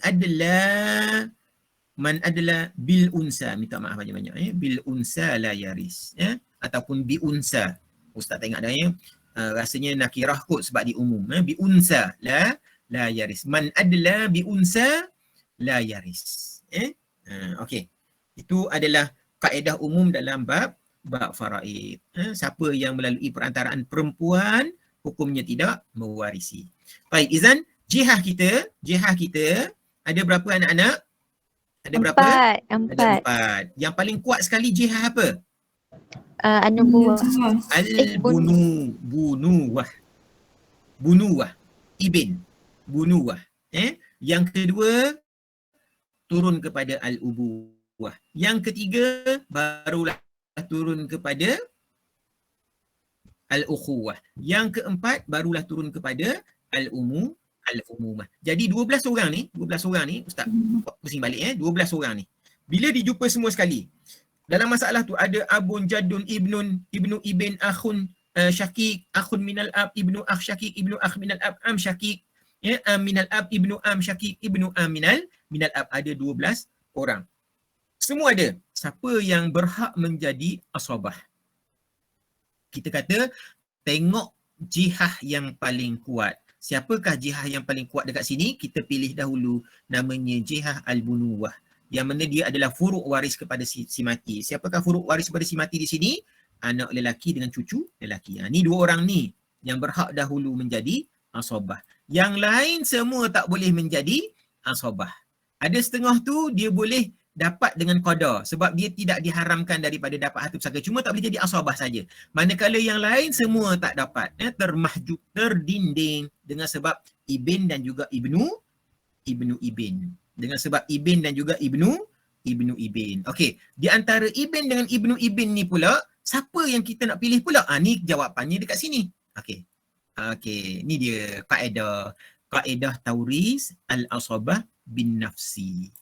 adalah bil unsa, minta maaf banyak-banyak, bil unsa la yaris, ataupun bi unsa. Ustaz tengok dah rasanya nakirah kot sebab di umum, bi unsa la yaris. Man adalah bi unsa la yaris. Okey. Itu adalah kaedah umum dalam bab faraid. Siapa yang melalui perantaraan perempuan, hukumnya tidak mewarisi. Baik, izan jihah kita ada berapa anak-anak? Ada berapa? Empat. Ada 4. Yang paling kuat sekali jihah apa? Anubuah. Bunuwah. Ibn. Bunuwah. Yang kedua, turun kepada al-ubuwah. Yang ketiga, barulah turun kepada al-ukhuwah. Yang keempat, barulah turun kepada al-umumah. Jadi 12 orang ni, Ustaz pusing balik 12 orang ni. Bila dijumpa semua sekali, dalam masalah tu ada abun, jadun, ibnu ibn, akhun, syakik, akhun minal ab, ibnu akh syakik, ibnu akh minal ab, am syakik, am minal ab, ibnu am syakik, ibnu am minal ab. Ada 12 orang. Semua ada. Siapa yang berhak menjadi asabah? Kita kata, tengok jihah yang paling kuat. Siapakah jihah yang paling kuat dekat sini? Kita pilih dahulu namanya jihah al-bunuwah. Yang mana dia adalah furuk waris kepada si mati. Siapakah furuk waris kepada si mati di sini? Anak lelaki dengan cucu lelaki. Ni 2 orang ni yang berhak dahulu menjadi asabah. Yang lain semua tak boleh menjadi asabah. Ada setengah tu dia boleh dapat dengan qada sebab dia tidak diharamkan daripada dapat harta pusaka. Cuma tak boleh jadi asabah saja. Manakala yang lain semua tak dapat. Termahjub, terdinding dengan sebab ibn dan juga ibnu ibn. Dengan sebab ibn dan juga ibnu ibn. Okey, di antara ibn dengan ibnu ibn ni pula, siapa yang kita nak pilih pula? Ni jawapannya dekat sini. Okey, ni dia kaedah tauris al-asabah bin nafsi.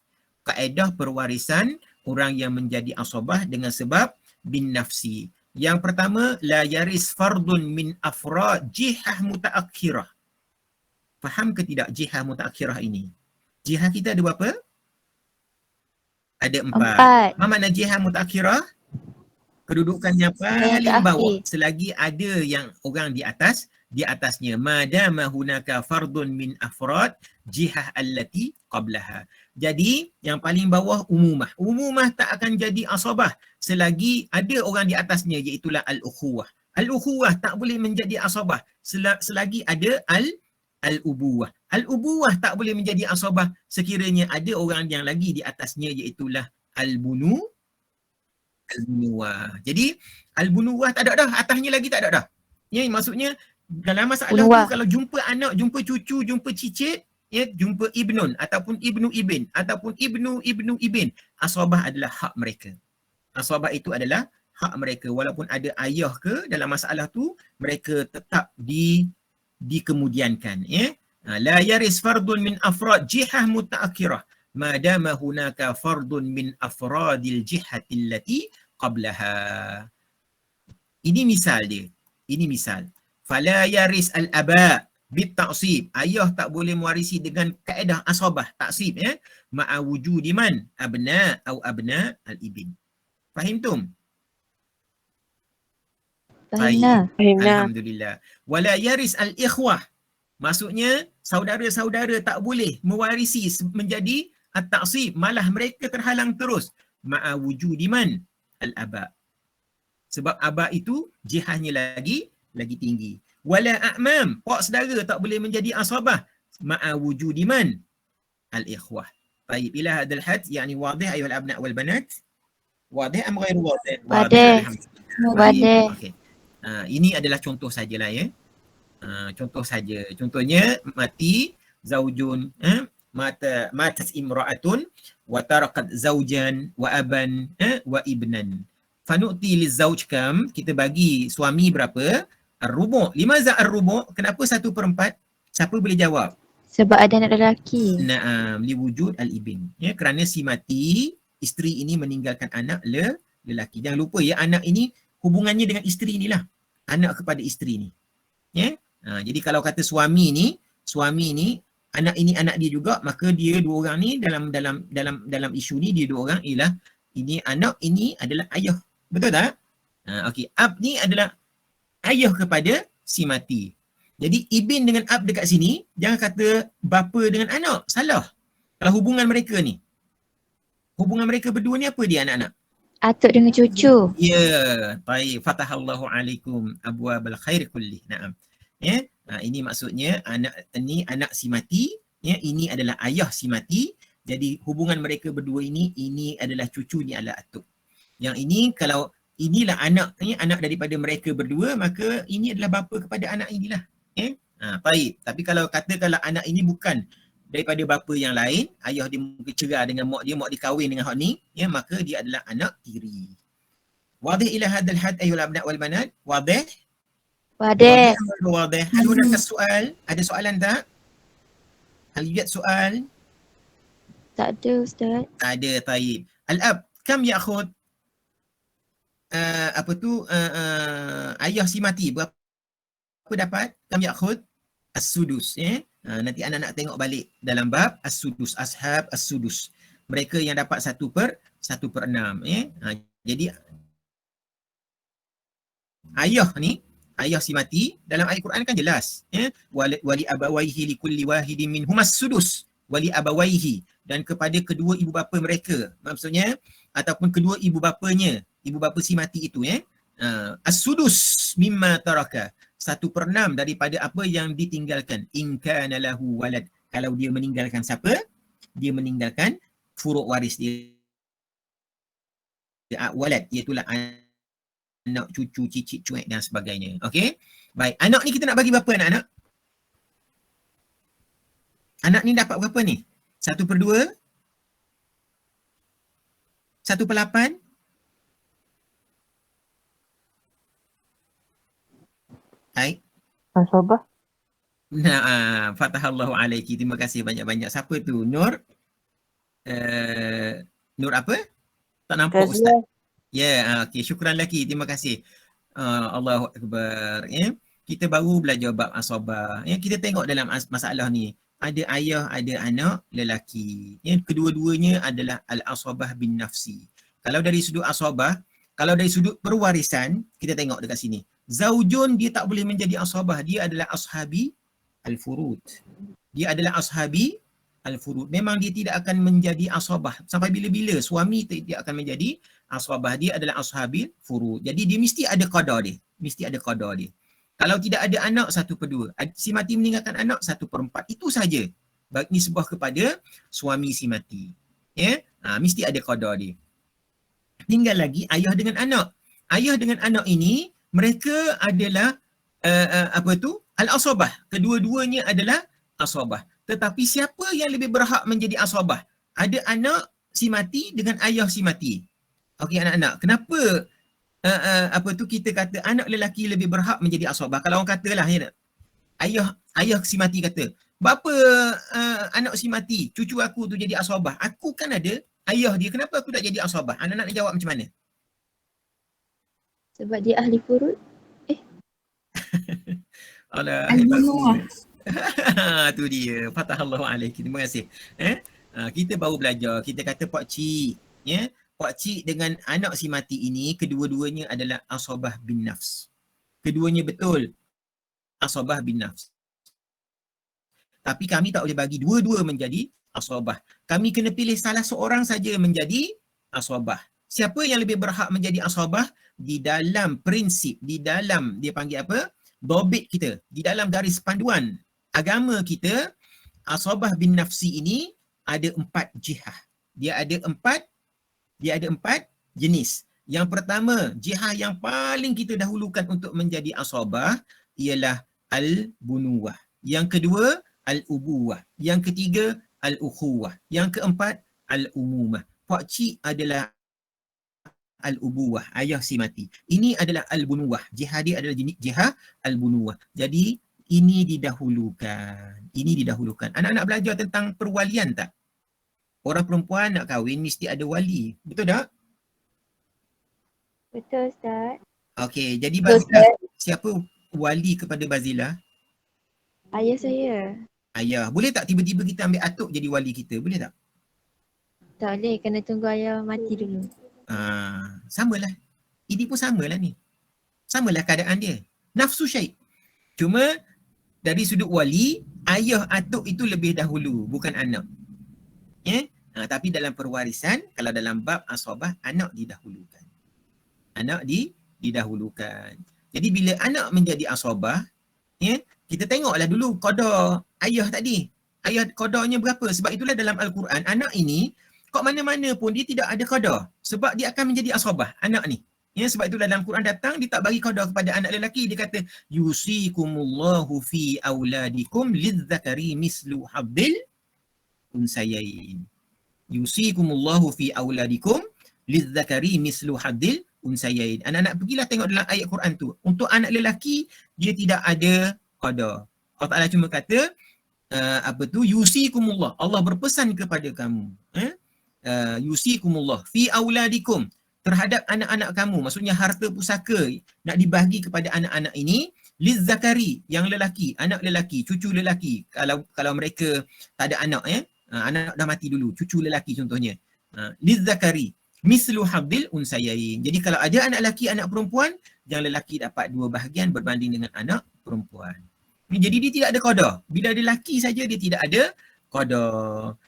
Kaedah perwarisan orang yang menjadi asabah dengan sebab bin nafsi. Yang pertama, la yaris fardun min afra jihah mutaakhirah. Faham ke tidak jihah mutaakhirah ini? Jihah kita ada berapa? Ada 4. Apa makna jihah mutaakhirah? Kedudukannya paling bawah. Selagi ada yang orang di atasnya. Madama hunaka fardun min afrad jihah allati qablaha. Jadi yang paling bawah umumah. Umumah tak akan jadi asabah selagi ada orang di atasnya, iaitulah al-ukhuwah. Al-ukhuwah tak boleh menjadi asabah selagi ada al-ubuwah. Al-ubuwah tak boleh menjadi asabah sekiranya ada orang yang lagi di atasnya, iaitulah al-bunuwah. Jadi al-bunuwah tak ada dah, atasnya lagi tak ada dah. Ya, maksudnya dalam masalah tu Bunuwah. kalau jumpa anak, jumpa cucu, jumpa cicit, ya, jumpa ibnun ataupun ibnu ibn ataupun ibnu ibn, asabah adalah hak mereka. Asabah itu adalah hak mereka, walaupun ada ayah ke dalam masalah tu, mereka tetap dikemudiankan, ya. La yaris fardun min afrad jihah mutaakhirah ma dama hunaka fardun min afradil jihati allati qablaha. Ini misal dia. Ini misal. Fala yaris al-aba bit-ta'sib. Ayah tak boleh mewarisi dengan kaedah asabah, taksib, ya. Ma'a wujudi man abna atau abna al-ibn. Fahim tum? Fahimna. Alhamdulillah. Wala yaris al-ikhwah. Maksudnya saudara-saudara tak boleh mewarisi menjadi at-ta'sib, malah mereka terhalang terus. Ma'a wujudi man al-aba. Sebab aba itu jihahnya lagi tinggi. Wala a'mam, pak saudara tak boleh menjadi asabah. Ma'a wujudi man al-ikhwah. Baik, ila hadal had, yani wadih ayuhal abna' wal banat. Wadih am ghairu wadih? Wadih. Wadih. Okey. Ini adalah contoh sajalah, ya. Contoh saja. Contohnya mati zaujun, matat imra'atun wa tarakat zaujan wa aban wa ibnan. Fanu'ti lizauj kam, kita bagi suami berapa? Ar-rubu'. Limaza ar-rubu'? Kenapa 1/4? Siapa boleh jawab? Sebab ada anak lelaki. Na'am, liwujud al-ibn. Ya, kerana si mati, isteri ini meninggalkan anak lelaki. Jangan lupa, ya, anak ini hubungannya dengan isteri inilah. Anak kepada isteri ni. Ya. Jadi kalau kata suami ni anak ini anak dia juga, maka dia dua orang ni dalam isu ni dia dua orang ialah ini anak, ini adalah ayah. Betul tak? Okey, ab ni adalah ayah kepada si mati. Jadi ibn dengan ab dekat sini, jangan kata bapa dengan anak, salah. Kalau hubungan mereka ni, hubungan mereka berdua ni apa dia anak-anak? Atuk dengan cucu. Ya, baik. Fatahallahu alaikum abwabal khair kulli. Naam. Ya, ini maksudnya anak si mati, ya, ini adalah ayah si mati. Jadi hubungan mereka berdua ini adalah cucu, ni adalah atuk. Yang ini kalau inilah anak daripada mereka berdua, maka ini adalah bapa kepada anak inilah. Ya. Baik. Tapi kalau katakanlah anak ini bukan daripada bapa yang lain, ayah dia mungkin cerai dengan mak dia kahwin dengan hak ni, ya, maka dia adalah anak tiri. Wadih ila hadal had ayyuhal abna' wal banat? Wadih? Wadih. Wadih. Hal hunaka soal? Ada soalan tak? Hal yujad soal? Tak ada, Ustaz. Tak ada, taib. Al-ab, kam ya'khud ayah si mati, berapa dapat? Kam ya'khud as-sudus, ya. Nanti anak-anak tengok balik dalam bab as-sudus, ashab as-sudus. Mereka yang dapat 1/6, ya. Jadi ayah ni, ayah si mati, dalam ayat Quran kan jelas, ya. Wali abawaihi likulli wahidin minhum as-sudus. Wali abawaihi, dan kepada kedua ibu bapa mereka. Maksudnya ataupun kedua ibu bapanya, ibu bapa si mati itu, ya. As-sudus mimma taraka, 1/6 daripada apa yang ditinggalkan. In kana lahu walad, kalau dia meninggalkan siapa? Dia meninggalkan furuk waris dia. Walad, iaitulah anak, cucu, cicit, cuek dan sebagainya. Okey? Baik, anak ni kita nak bagi berapa anak-anak? Anak ni dapat berapa ni? 1/2? 1/8? Hai. Asabah. Nah, fatahallahu alaiki. Terima kasih banyak-banyak. Siapa tu? Nur? Nur apa? Tak nampak Ustaz. Ya, okey. Syukran lagi. Terima kasih. Allahu Akbar. Ya. Kita baru belajar bab asabah. Ya, kita tengok dalam masalah ni. Ada ayah, ada anak lelaki. Ya, kedua-duanya adalah al-asabah bin nafsi. Kalau dari sudut asabah, kalau dari sudut perwarisan, kita tengok dekat sini. Zaujun dia tak boleh menjadi asabah. Dia adalah ashabi al-furud. Dia adalah ashabi al-furud. Memang dia tidak akan menjadi asabah. Sampai bila-bila suami tidak akan menjadi asabah. Dia adalah ashabi furud. Jadi dia mesti ada qada dia. mesti ada qada dia. Kalau tidak ada anak 1/2, si mati meninggalkan anak 1/4, itu saja nisbah kepada suami si mati. Ya, mesti ada qada dia. Tinggal lagi ayah dengan anak. Ayah dengan anak ini mereka adalah al-asabah. Kedua-duanya adalah asabah. Tetapi siapa yang lebih berhak menjadi asabah? Ada anak si mati dengan ayah si mati. Okey anak-anak, kenapa kita kata anak lelaki lebih berhak menjadi asabah? Kalau orang katalah ya, ayah si mati kata, "Bapa anak si mati, cucu aku tu jadi asabah. Aku kan ada ayah dia, kenapa aku tak jadi asabah?" Anak-anak nak jawab macam mana? Sebab dia ahli furud. Alah, Al-Bunuah. tu dia. Fatahallahu alaiki. Terima kasih. Kita baru belajar. Kita kata pak cik, ya. Pak cik dengan anak si mati ini kedua-duanya adalah asabah bin nafs. Keduanya betul asabah bin nafs. Tapi kami tak boleh bagi dua-dua menjadi asabah. Kami kena pilih salah seorang saja menjadi asabah. Siapa yang lebih berhak menjadi asabah? Di dalam prinsip, di dalam dia panggil apa? Dobit kita, di dalam garis panduan agama kita, asabah bin nafsi ini ada 4 jihah. Dia ada empat jenis. Yang pertama, jihah yang paling kita dahulukan untuk menjadi asabah ialah al-bunuwah. Yang kedua, al-ubuwah. Yang ketiga, al-ukhuwah. Yang keempat, al-umumah. Pak cik adalah al-ubuwah, ayah si mati. Ini adalah al-bunuwah. Jihad dia adalah jihad al-bunuwah. Jadi ini didahulukan. Ini didahulukan. Anak-anak belajar tentang perwalian tak? Orang perempuan nak kahwin mesti ada wali. Betul tak? Betul Ustaz. Okey, jadi Bazilah, siapa wali kepada Bazilah? Ayah saya. Ayah. Boleh tak tiba-tiba kita ambil atuk jadi wali kita? Boleh tak? Tak boleh, kena tunggu ayah mati dulu. Samalah. Ini pun samalah ni. Samalah keadaan dia. Nafsu syait. Cuma dari sudut wali, ayah atuk itu lebih dahulu, bukan anak. Ya? Tapi dalam perwarisan, kalau dalam bab asabah, anak didahulukan. Anak didahulukan. Jadi bila anak menjadi asabah, ya, kita tengoklah dulu qada ayah tadi. Ayah qadanya berapa? Sebab itulah dalam Al-Quran, anak ini kat mana-mana pun dia tidak ada qada. Sebab dia akan menjadi asabah, anak ni. Ya, sebab itulah dalam Quran datang, dia tak bagi qada kepada anak lelaki. Dia kata, yusikumullahu fi auladikum lizzakari mislu habdil unsayain. Yusikumullahu fi auladikum lizzakari mislu habdil unsayain. Anak-anak pergilah tengok dalam ayat Quran tu. Untuk anak lelaki, dia tidak ada qada. Allah Ta'ala cuma kata, yusikumullah. Allah berpesan kepada kamu. Yusikumullah fi auladikum. Terhadap anak-anak kamu. Maksudnya harta pusaka nak dibahagi kepada anak-anak ini. Lizzakari, yang lelaki. Anak lelaki, cucu lelaki. Kalau mereka tak ada anak, anak dah mati dulu. Cucu lelaki contohnya. Lizzakari. Mislu habdil unsayain. Jadi kalau ada anak lelaki, anak perempuan, yang lelaki dapat 2 bahagian berbanding dengan anak perempuan. Jadi dia tidak ada qada. Bila ada lelaki saja dia tidak ada qada.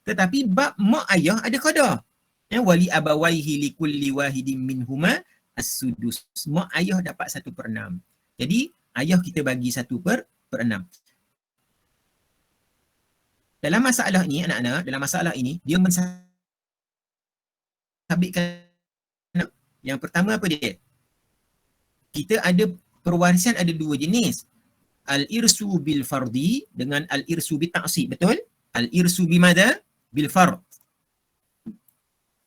Tetapi bab mak ayah ada qada. Wali abawaihi likulli wahidin minhuma as-sudus. Mak ayah dapat 1/6. Jadi ayah kita bagi 1/6. Dalam masalah ini anak-anak, dalam masalah ini dia mensabitkan. Yang pertama apa dia? Kita ada perwarisan ada 2 jenis. Al-irsu bil fardi dengan al-irsu bil ta'sib. Betul? Al-irsu bimada? Bil fard.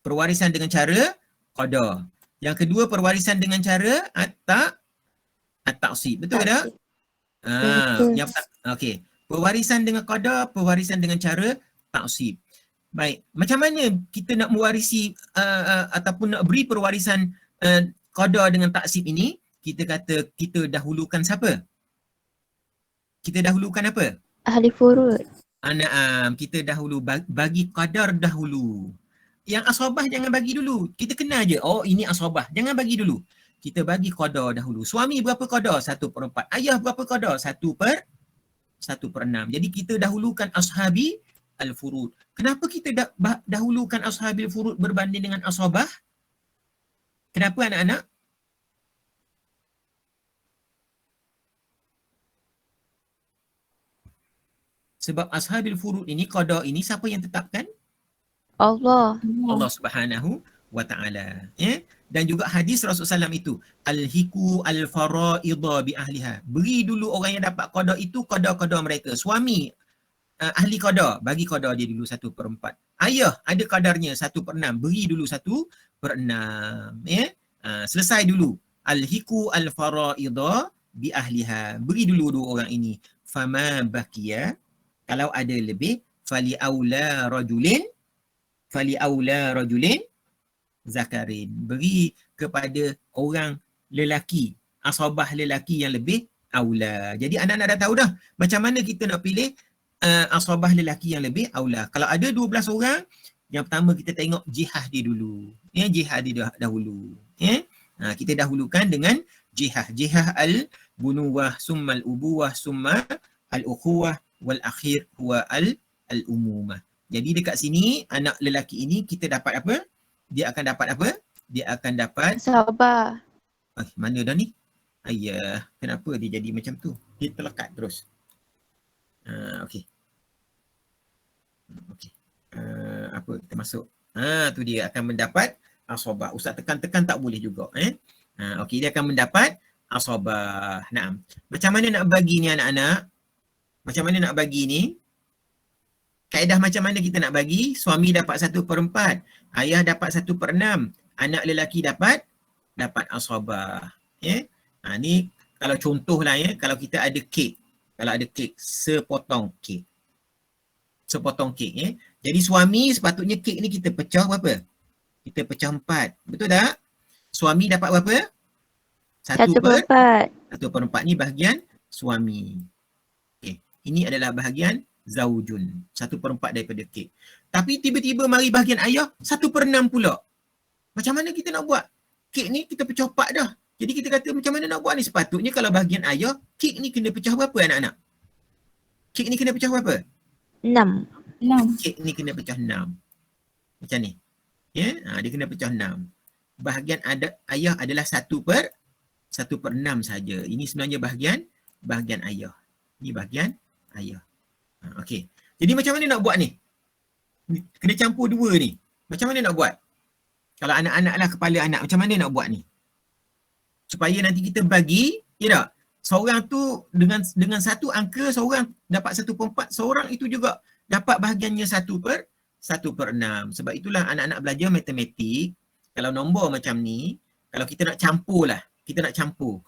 Perwarisan dengan cara qada. Yang kedua perwarisan dengan cara at-ta'sib. Betul ke tak? Okey. Perwarisan dengan qada, perwarisan dengan cara ta'sib. Baik. Macam mana kita nak mewarisi ataupun nak beri perwarisan qada dengan ta'sib ini? Kita kata kita dahulukan siapa? Kita dahulukan apa? Ahli furud. Kita dahulu bagi qadar dahulu. Yang asabah jangan bagi dulu. Kita kenal je, oh ini asabah. Jangan bagi dulu. Kita bagi qada dahulu. Suami berapa qada? 1/4. Ayah berapa qada? 1/6. Jadi kita dahulukan ashabi al-furud. Kenapa kita dahulukan ashabil furud berbanding dengan asabah? Kenapa anak-anak? Sebab ashabil furud ini, qada ini siapa yang tetapkan? Allah. Allah Subhanahu wa taala. Ya. Dan juga hadis Rasulullah SAW itu, alhiku al-faraidha bi ahliha. Beri dulu orang yang dapat qada itu qada-qada mereka. Suami ahli qada, bagi qada dia dulu 1/4. Ayah ada qadarnya 1/6, beri dulu 1/6. Ya. Selesai dulu. Alhiku al-faraidha bi ahliha. Beri dulu dua orang ini. Fama baqiya, kalau ada lebih, fali aula rajulin zakarin. Beri kepada orang lelaki, asabah lelaki yang lebih aula. Jadi anak-anak dah tahu dah macam mana kita nak pilih asabah lelaki yang lebih aula. Kalau ada 12 orang, yang pertama kita tengok jihah dia dulu. Ya, jihah dia dahulu. Ya. Kita dahulukan dengan jihah. Jihah al-bunuwah, summa al-ubuwah, summa al-ukhuwah, wal akhir huwa al-umumah. Jadi dekat sini, anak lelaki ini kita dapat apa? Dia akan dapat apa? Dia akan dapat... Sabar. Mana dah ni? Ayah, kenapa dia jadi macam tu? Dia terlekat terus. Okey. Okey. Apa kita masuk? Tu dia akan mendapat asabah. Ustaz tekan-tekan tak boleh juga. Okey, dia akan mendapat asabah. Naam. Macam mana nak bagi ni anak-anak? Macam mana nak bagi ni? Kaedah macam mana kita nak bagi? Suami dapat 1/4, ayah dapat 1/6, anak lelaki dapat asabah. Ya. Ni kalau contohlah ya, kalau kita ada kek. Kalau ada kek, sepotong kek. Sepotong kek ya. Jadi suami sepatutnya kek ni kita pecah berapa? Kita pecah 4. Betul tak? Suami dapat berapa? 1/4. 1/4 ni bahagian suami. Okay. Ini adalah bahagian zaujun. 1/4 daripada kek. Tapi tiba-tiba mari bahagian ayah 1/6 pula. Macam mana kita nak buat? Kek ni kita pecah 4 dah. Jadi kita kata macam mana nak buat ni? Sepatutnya kalau bahagian ayah, kek ni kena pecah berapa anak-anak? Kek ni kena pecah berapa? 6. Kek ni kena pecah 6. Macam ni. Ya, dia kena pecah 6. Bahagian ayah adalah 1/6 saja. Ini sebenarnya bahagian ayah. Ini bahagian ayah. Okey. Jadi macam mana nak buat ni? Kena campur dua ni. Macam mana nak buat? Kalau anak-anak lah kepala anak, macam mana nak buat ni? Supaya nanti kita bagi, ya tak? Seorang tu dengan satu angka, seorang dapat 1/4, seorang itu juga dapat bahagiannya 1/6. Sebab itulah anak-anak belajar matematik, kalau nombor macam ni, kalau kita nak campur lah, kita nak campur.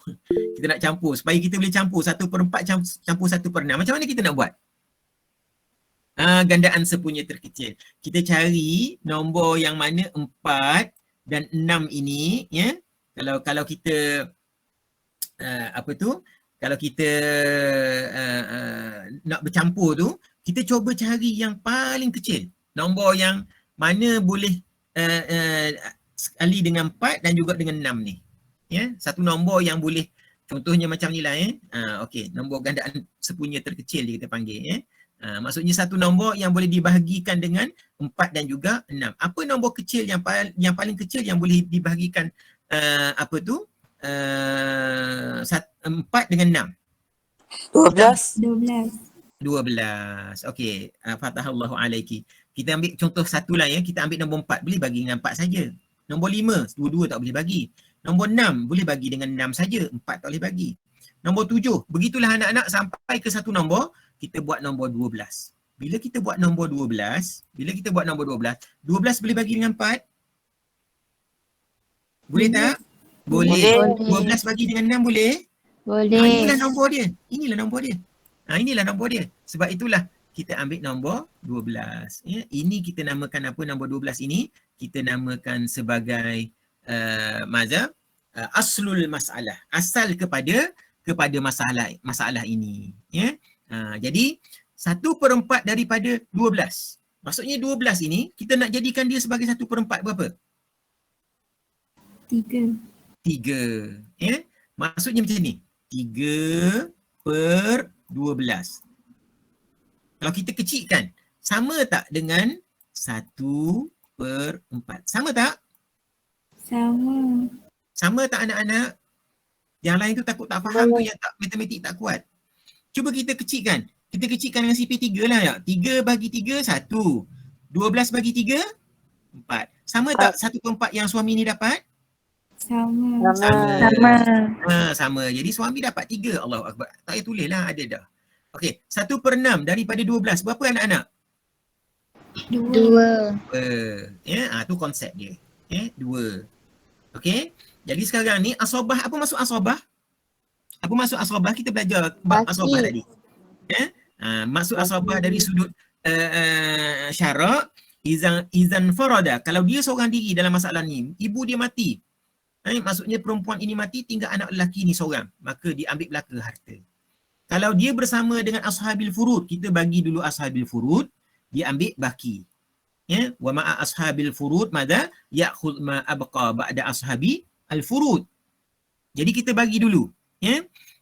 Kita nak campur, supaya kita boleh campur 1/4 campur 1/6. Macam mana kita nak buat? Gandaan sepunya terkecil. Kita cari nombor yang mana 4 dan 6 ini, ya. Kalau kita kalau kita nak bercampur tu, kita cuba cari yang paling kecil. Nombor yang mana boleh sekali dengan 4 dan juga dengan 6 ni. Ya, satu nombor yang boleh, contohnya macam ni lah ya. Okey, nombor gandaan sepunya terkecil kita panggil ya. Maksudnya satu nombor yang boleh dibahagikan dengan 4 dan juga 6. Apa nombor kecil yang paling kecil yang boleh dibahagikan 4 dengan 6? 12. Okey, fatahallahu alaiki. Kita ambil contoh satu lah ya. Kita ambil nombor 4, boleh bagi dengan 4 saja. Nombor 5, dua-dua tak boleh bagi. Nombor 6, boleh bagi dengan 6 saja. 4 tak boleh bagi. Nombor 7, begitulah anak-anak sampai ke satu nombor, kita buat nombor 12. Bila kita buat nombor 12, 12 boleh bagi dengan 4? Boleh tak? Boleh. 12 bagi dengan 6 boleh? Boleh. Inilah nombor dia. Sebab itulah kita ambil nombor 12. Ya, ini kita namakan apa nombor 12 ini? Kita namakan sebagai aslul masalah. Asal kepada masalah ini. Ya. Jadi 1/4 daripada 12. Maksudnya 12 ini kita nak jadikan dia sebagai 1/4 berapa? 3. Ya. Maksudnya macam ni. 3/12. Kalau kita kecilkan, sama tak dengan 1/4? Sama tak? Sama tak anak-anak? Yang lain tu takut tak faham tu, yang tak matematik tak kuat. Cuba kita kecilkan. Kita kecilkan dengan CP3 lah ya. 3 bagi 3, 1. 12 bagi 3, 4. Sama tak 1/4 yang suami ni dapat? Sama. Sama. Jadi suami dapat 3. Allahu Akbar. Tak payah tulis lah, ada dah. Okey, 1/6 daripada 12. Berapa anak-anak? 2. Ya, tu konsep dia. 2. Okey. Jadi sekarang ni asabah, apa maksud asabah? Apa maksud asabah? Kita belajar bab Baki. asabah tadi. Maksud asabah dari sudut syarak, izan farada, kalau dia seorang diri dalam masalah ni, ibu dia mati, maksudnya perempuan ini mati, tinggal anak lelaki ni seorang, maka dia ambil belaka harta. Kalau dia bersama dengan ashabil furud, kita bagi dulu ashabil furud, dia ambil baki. Wa ma'a ashabil furud madza ya'khudh ma abqa ba'da ashabi al furud. Jadi kita bagi dulu,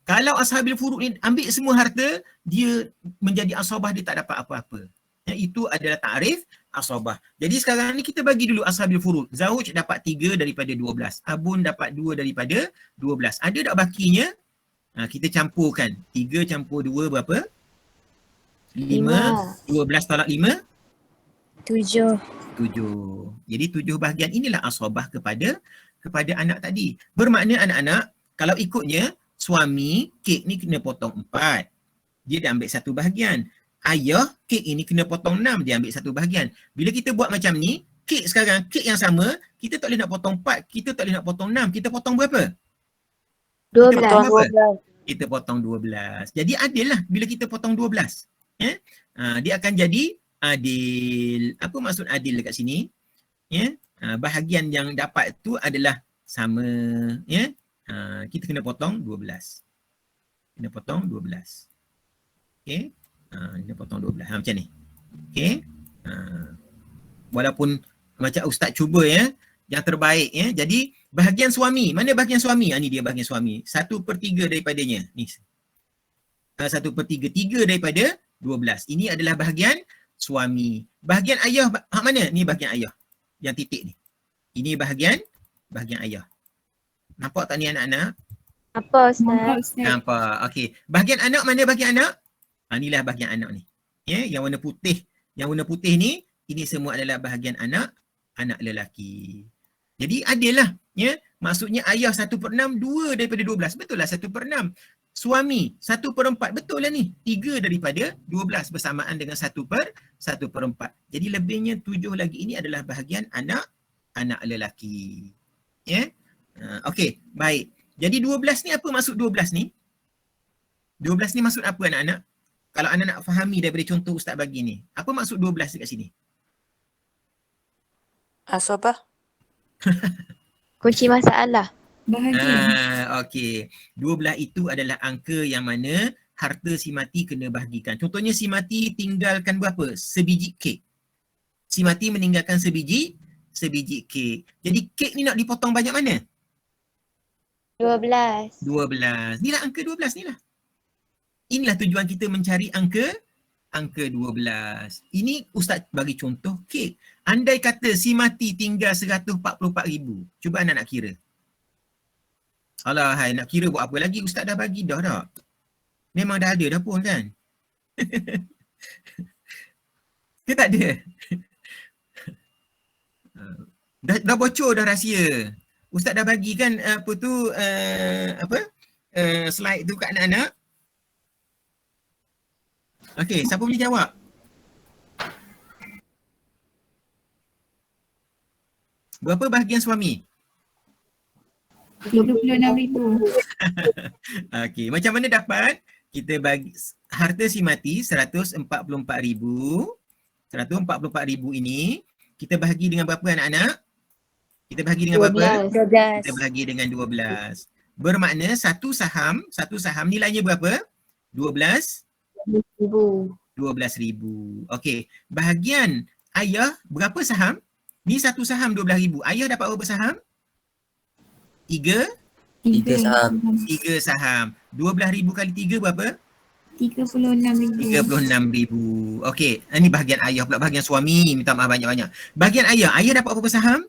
Kalau ashabil furud ni ambil semua harta, dia menjadi asabah, dia tak dapat apa-apa. Itu adalah takrif asabah. Jadi sekarang ni kita bagi dulu ashabil furud. Zauj dapat 3 daripada 12. Abun dapat 2 daripada 12. Ada tak bakinya? Kita campurkan. 3 campur 2 berapa? 5. 12 tolak 5? 7. 7. Jadi 7 bahagian inilah asabah kepada anak tadi. Bermakna anak-anak, kalau ikutnya, suami kek ni kena potong 4. Dia dah ambil 1 bahagian. Ayah kek ini kena potong 6. Dia ambil 1 bahagian. Bila kita buat macam ni, kek sekarang, kek yang sama, kita tak boleh nak potong 4. Kita tak boleh nak potong 6. Kita potong berapa? 12. Kita potong 12. Jadi adil lah bila kita potong 12. Dia akan jadi adil. Apa maksud adil dekat sini? Bahagian yang dapat tu adalah sama. Kita kena potong 12. Kena potong 12. Okey. Kena potong 12. Macam ni. Okey. Walaupun macam ustaz cuba yang terbaik Jadi bahagian suami, mana bahagian suami? Ni dia bahagian suami. 1/3 daripadanya. Ni. 1/3. 3 daripada 12. Ini adalah bahagian suami. Bahagian ayah mana? Ni bahagian ayah. Yang titik ni. Ini bahagian ayah. Nampak tak ni anak-anak? Apa Ustaz? Nampak. Okey. Bahagian anak mana bahagian anak? Inilah bahagian anak ni. Yang warna putih. Yang warna putih ni, ini semua adalah bahagian anak lelaki. Jadi adil lah. Maksudnya ayah 1/6, 2 daripada 12. Betul lah 1/6. Suami 1/4. Betul lah ni. 3 daripada 12 bersamaan dengan 1/4. Jadi lebihnya 7 lagi ini adalah bahagian anak lelaki. Okey, baik. Jadi 12 ni apa maksud 12 ni? 12 ni maksud apa anak-anak? Kalau anda nak fahami daripada contoh ustaz bagi ni. Apa maksud 12 dekat sini? Asabah. Kunci masalah. Okey. 12 itu adalah angka yang mana harta si mati kena bahagikan. Contohnya si mati tinggalkan berapa? Sebiji kek. Si mati meninggalkan sebiji kek. Jadi kek ni nak dipotong banyak mana? 12. 12. Inilah angka 12 ni lah. Inilah tujuan kita mencari angka 12. Ini ustaz bagi contoh kek. Andai kata si mati tinggal 144,000. Cuba anda nak kira. Alah, nak kira buat apa lagi? Ustaz dah bagi dah tak? Memang dah ada dah pun kan? Ke tak ada? Dah bocor dah rahsia. Ustaz dah bagi kan slide tu kat anak-anak. Okey, siapa boleh jawab? Berapa bahagian suami? 26,000. Okey, macam mana dapat? Kita bagi harta si mati 144,000. 144,000 ini kita bahagi dengan berapa anak-anak? Kita bahagi dengan berapa? 12. Kita bahagi dengan 12. Bermakna satu saham nilainya berapa? 12,000. Okey. Bahagian ayah berapa saham? Ni satu saham 12,000. Ayah dapat berapa saham? 3 saham. 12,000 kali 3 berapa? 36,000. Okey. Ini bahagian ayah pula, bahagian suami. Minta maaf banyak-banyak. Bahagian ayah dapat berapa saham?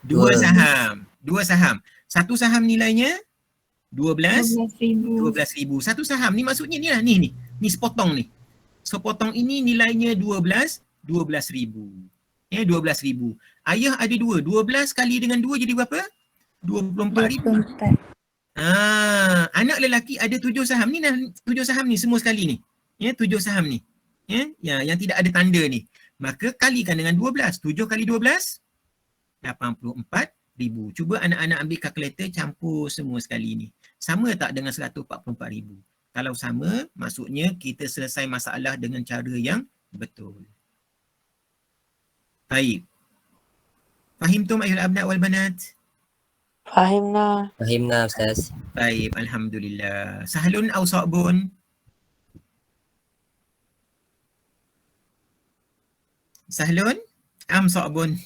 2 saham. 2 saham. Satu saham nilainya 12,000. 12,000. Satu saham ni maksudnya ni lah, ni sepotong ni. Sepotong ini nilainya 12,000. 12,000. Ayah ada 2. 12 kali dengan 2 jadi berapa? 24,000. 24. Anak lelaki ada 7 saham ni, 7 saham ni semua sekali ni. 7 saham ni. Yang tidak ada tanda ni. Maka kalikan dengan 12. 7 kali 12 84,000. Cuba anak-anak ambil kalkulator campur semua sekali ni. Sama tak dengan 144,000? Kalau sama, maksudnya kita selesai masalah dengan cara yang betul. Baik. Fahimtum ayuhal abna wal banat? Fahimna. Fahimna Ustaz. Baik, alhamdulillah. Sahlun aw sa'bun? Sahlun am sa'bun?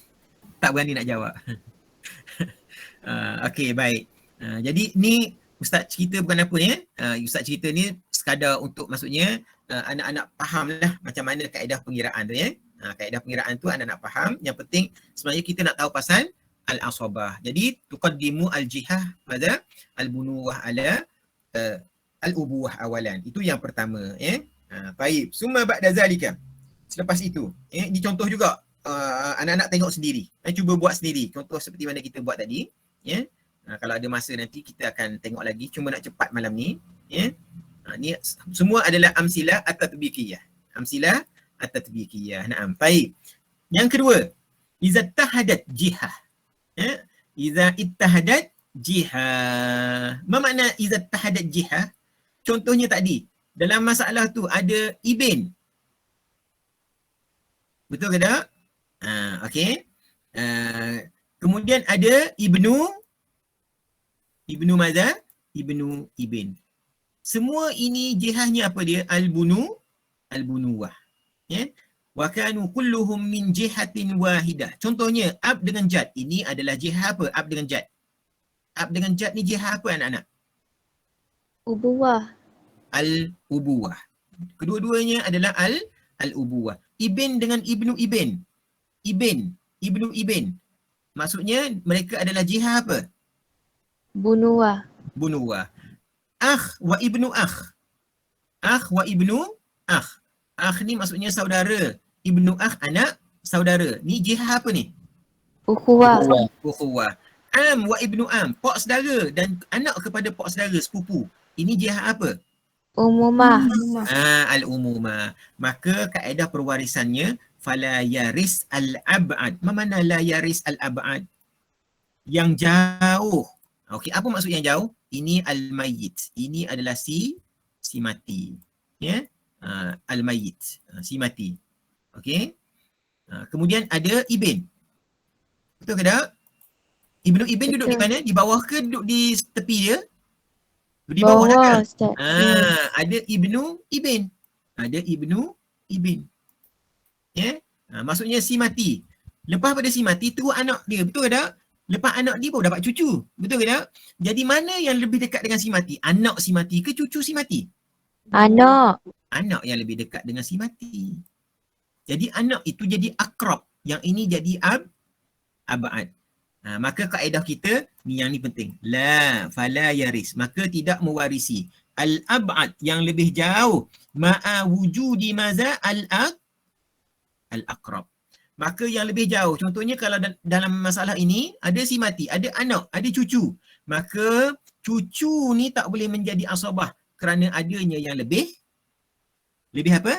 Tak berani nak jawab. Okey, baik. Jadi ni Ustaz cerita bukan apa ni. Ustaz cerita ni sekadar untuk maksudnya anak-anak faham lah macam mana kaedah pengiraan tu kaedah pengiraan tu anak-anak faham. Yang penting sebenarnya kita nak tahu pasal al-asabah. Jadi tuqaddimu al-jihah pada al-bunuwah ala al-ubuwah awalan. Itu yang pertama. Baik. Summa ba'da zalika. Selepas itu, ini contoh juga anak-anak tengok sendiri. Cuba buat sendiri. Contoh seperti mana kita buat tadi. Kalau ada masa nanti kita akan tengok lagi. Cuma nak cepat malam ni. Ni semua adalah amsilah at-tatbiqiyah. Amsilah at-tatbiqiyah. Naam. Baik. Yang kedua, iza tahadat jihah. Iza ittahadat jihah. Apa makna iza tahadat jihah? Contohnya tadi, dalam masalah tu ada ibn. Betul ke tak? Okey. Kemudian ada ibnu madza? Ibnu ibn. Semua ini jihahnya apa dia? Al-bunuwah. Wa kanu kulluhum min jihatin wahidah. Contohnya ab dengan jad. Ini adalah jihah apa? Ab dengan jad. Ab dengan jad ni jihah apa anak-anak? Ubuwah. Al-ubuwah. Kedua-duanya adalah al-ubuwah. Ibn dengan ibnu ibn. Ibnu ibn. Maksudnya mereka adalah jihah apa? Bunuwah. Bunuwah. Akh wa ibnu akh. Akh wa ibnu akh. Akh ni maksudnya saudara. Ibnu akh anak saudara. Ni jihah apa ni? Ukhuwah. Ukhuwah. Am wa ibnu am. Pak saudara dan anak kepada pak saudara, sepupu. Ini jihah apa? Umumah. Al-umumah. Maka kaedah perwarisannya fala yaris al-ab'ad. Mana la yaris al-ab'ad? Yang jauh. Okey, apa maksud yang jauh? Ini al-mayyit. Ini adalah si mati. Al-mayyit. Si mati. Okey. Kemudian ada ibn. Betul ke tak? Ibnu ibn duduk di mana? Di bawah ke duduk di tepi dia? Di bawah kan? Ada ibnu ibn. Ada ibnu ibn. Maksudnya si mati. Lepas pada si mati tu anak dia. Betul ke tak? Lepas anak dia baru dapat cucu. Betul ke tak? Jadi mana yang lebih dekat dengan si mati? Anak si mati ke cucu si mati? Anak. Anak yang lebih dekat dengan si mati. Jadi anak itu jadi akrab. Yang ini jadi ab'ad. Maka kaedah kita ni yang ni penting. La fala yaris. Maka tidak mewarisi. Al-ab'ad yang lebih jauh. Ma'a wujudi maza al-aqrab. Maka yang lebih jauh. Contohnya kalau dalam masalah ini ada si mati, ada anak, ada cucu. Maka cucu ni tak boleh menjadi asabah kerana adanya yang lebih apa?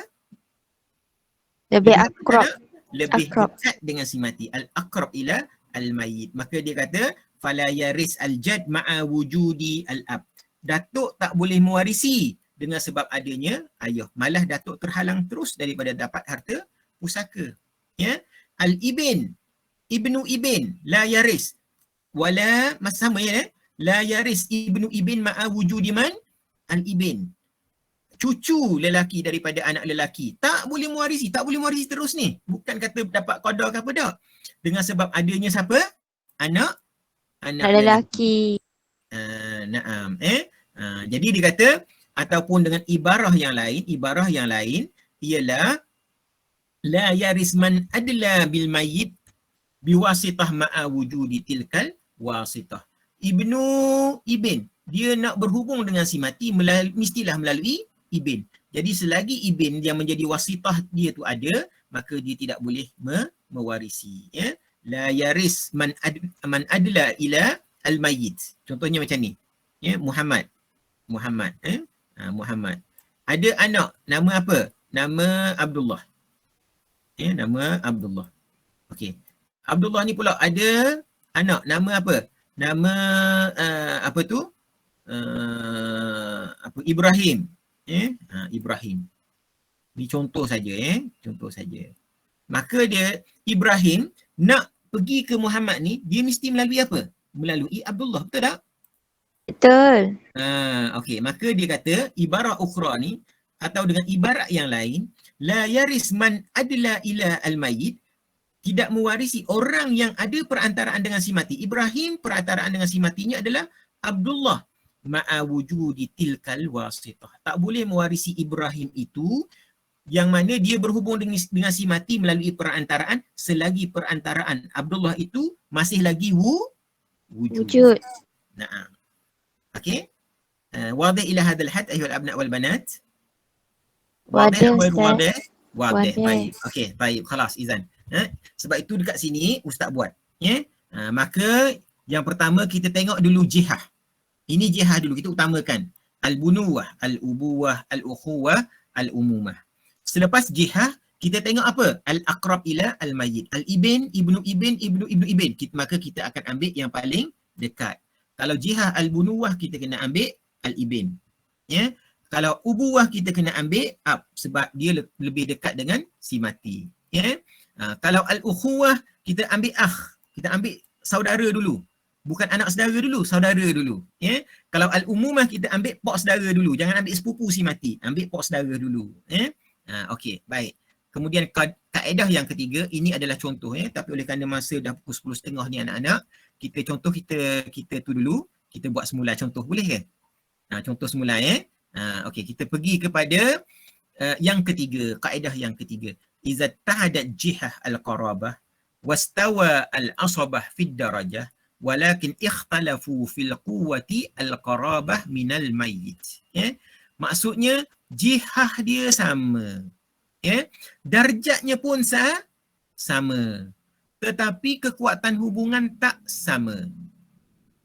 Lebih akrab. Lebih dekat dengan si mati. Al-aqrab ila al-mayyit. Maka dia kata fala yaris al-jad ma'a wujudi al-ab. Datuk tak boleh mewarisi dengan sebab adanya ayah. Malah datuk terhalang terus daripada dapat harta pusaka. Al-ibn, ibnu ibn la yaris. Wala sama la yaris ibnu ibn ma'a wujudi man? Al-ibn. Cucu lelaki daripada anak lelaki tak boleh mewarisi, terus ni. Bukan kata dapat qada ke apa dak. Dengan sebab adanya siapa? Anak lelaki. Naam. Jadi dia kata ataupun dengan ibarah yang lain ialah la yaris man adla bil mayyit biwasitah ma'a wujudi tilkal wasitah. Ibnu ibn dia nak berhubung dengan si mati mestilah melalui ibn. Jadi selagi ibn yang menjadi wasitah dia tu ada, maka dia tidak boleh mewarisi. Ya? La yaris man adla ila al-mayyit. Contohnya macam ni. Ya, Muhammad. Muhammad. Ada anak, nama apa? Nama Abdullah. Ya, nama Abdullah. Okey. Abdullah ni pula ada anak, nama apa? Nama apa tu? Ibrahim. Ibrahim. Ni contoh saja, contoh saja. Maka dia Ibrahim nak pergi ke Muhammad ni, dia mesti melalui apa? Melalui Abdullah, betul tak? Betul. Okey, maka dia kata ibarat ukhra ni atau dengan ibarat yang lain, la yaris man adla ila al-mayyit, tidak mewarisi orang yang ada perantaraan dengan si mati. Ibrahim perantaraan dengan si matinya adalah Abdullah ma'a wujudi tilkal wasitah. Tak boleh mewarisi Ibrahim itu yang mana dia berhubung dengan si mati melalui perantaraan selagi perantaraan Abdullah itu masih lagi wujud. Naam. Okey. Wadih ila hadal had ayuhal abna wal banat. Wadih, Wadih. Wadih. Baik. Okey, baik. Khalas izan. Sebab itu dekat sini Ustaz buat. Maka yang pertama kita tengok dulu jihah. Ini jihah dulu, kita utamakan. Al-bunuwah, al-ubuwah, al-ukhuwah, al-umumah. Selepas jihah, kita tengok apa? Al-aqrab ila al-mayyit. Al-ibn, ibnu ibn, ibnu ibn. Maka kita akan ambil yang paling dekat. Kalau jihah al-bunuwah, kita kena ambil al-ibn. Ya? Kalau ubuwah, kita kena ambil ab, sebab dia lebih dekat dengan si mati. Ya? Kalau al-ukhuwah, kita ambil akh. Kita ambil saudara dulu. Bukan anak saudara dulu, saudara dulu. Ya? Kalau al-umumah, kita ambil pok saudara dulu. Jangan ambil sepupu si mati. Ambil pok saudara dulu. Ya? Okey, baik. Kemudian kaedah yang ketiga, ini adalah contoh. Tapi oleh kerana masa dah pukul 10.30 ni anak-anak, kita contoh kita tu dulu. Kita buat semula contoh. Boleh ke? Contoh semula. Okey, kita pergi kepada yang ketiga. Kaedah yang ketiga. Iza tahadat jihah al-qarabah wastawa al-asabah fid darajah walakin ikhtalafu fil quwwati al-qarabah minal mayyit. Maksudnya jihah dia sama. Darjatnya pun sama. Tetapi kekuatan hubungan tak sama.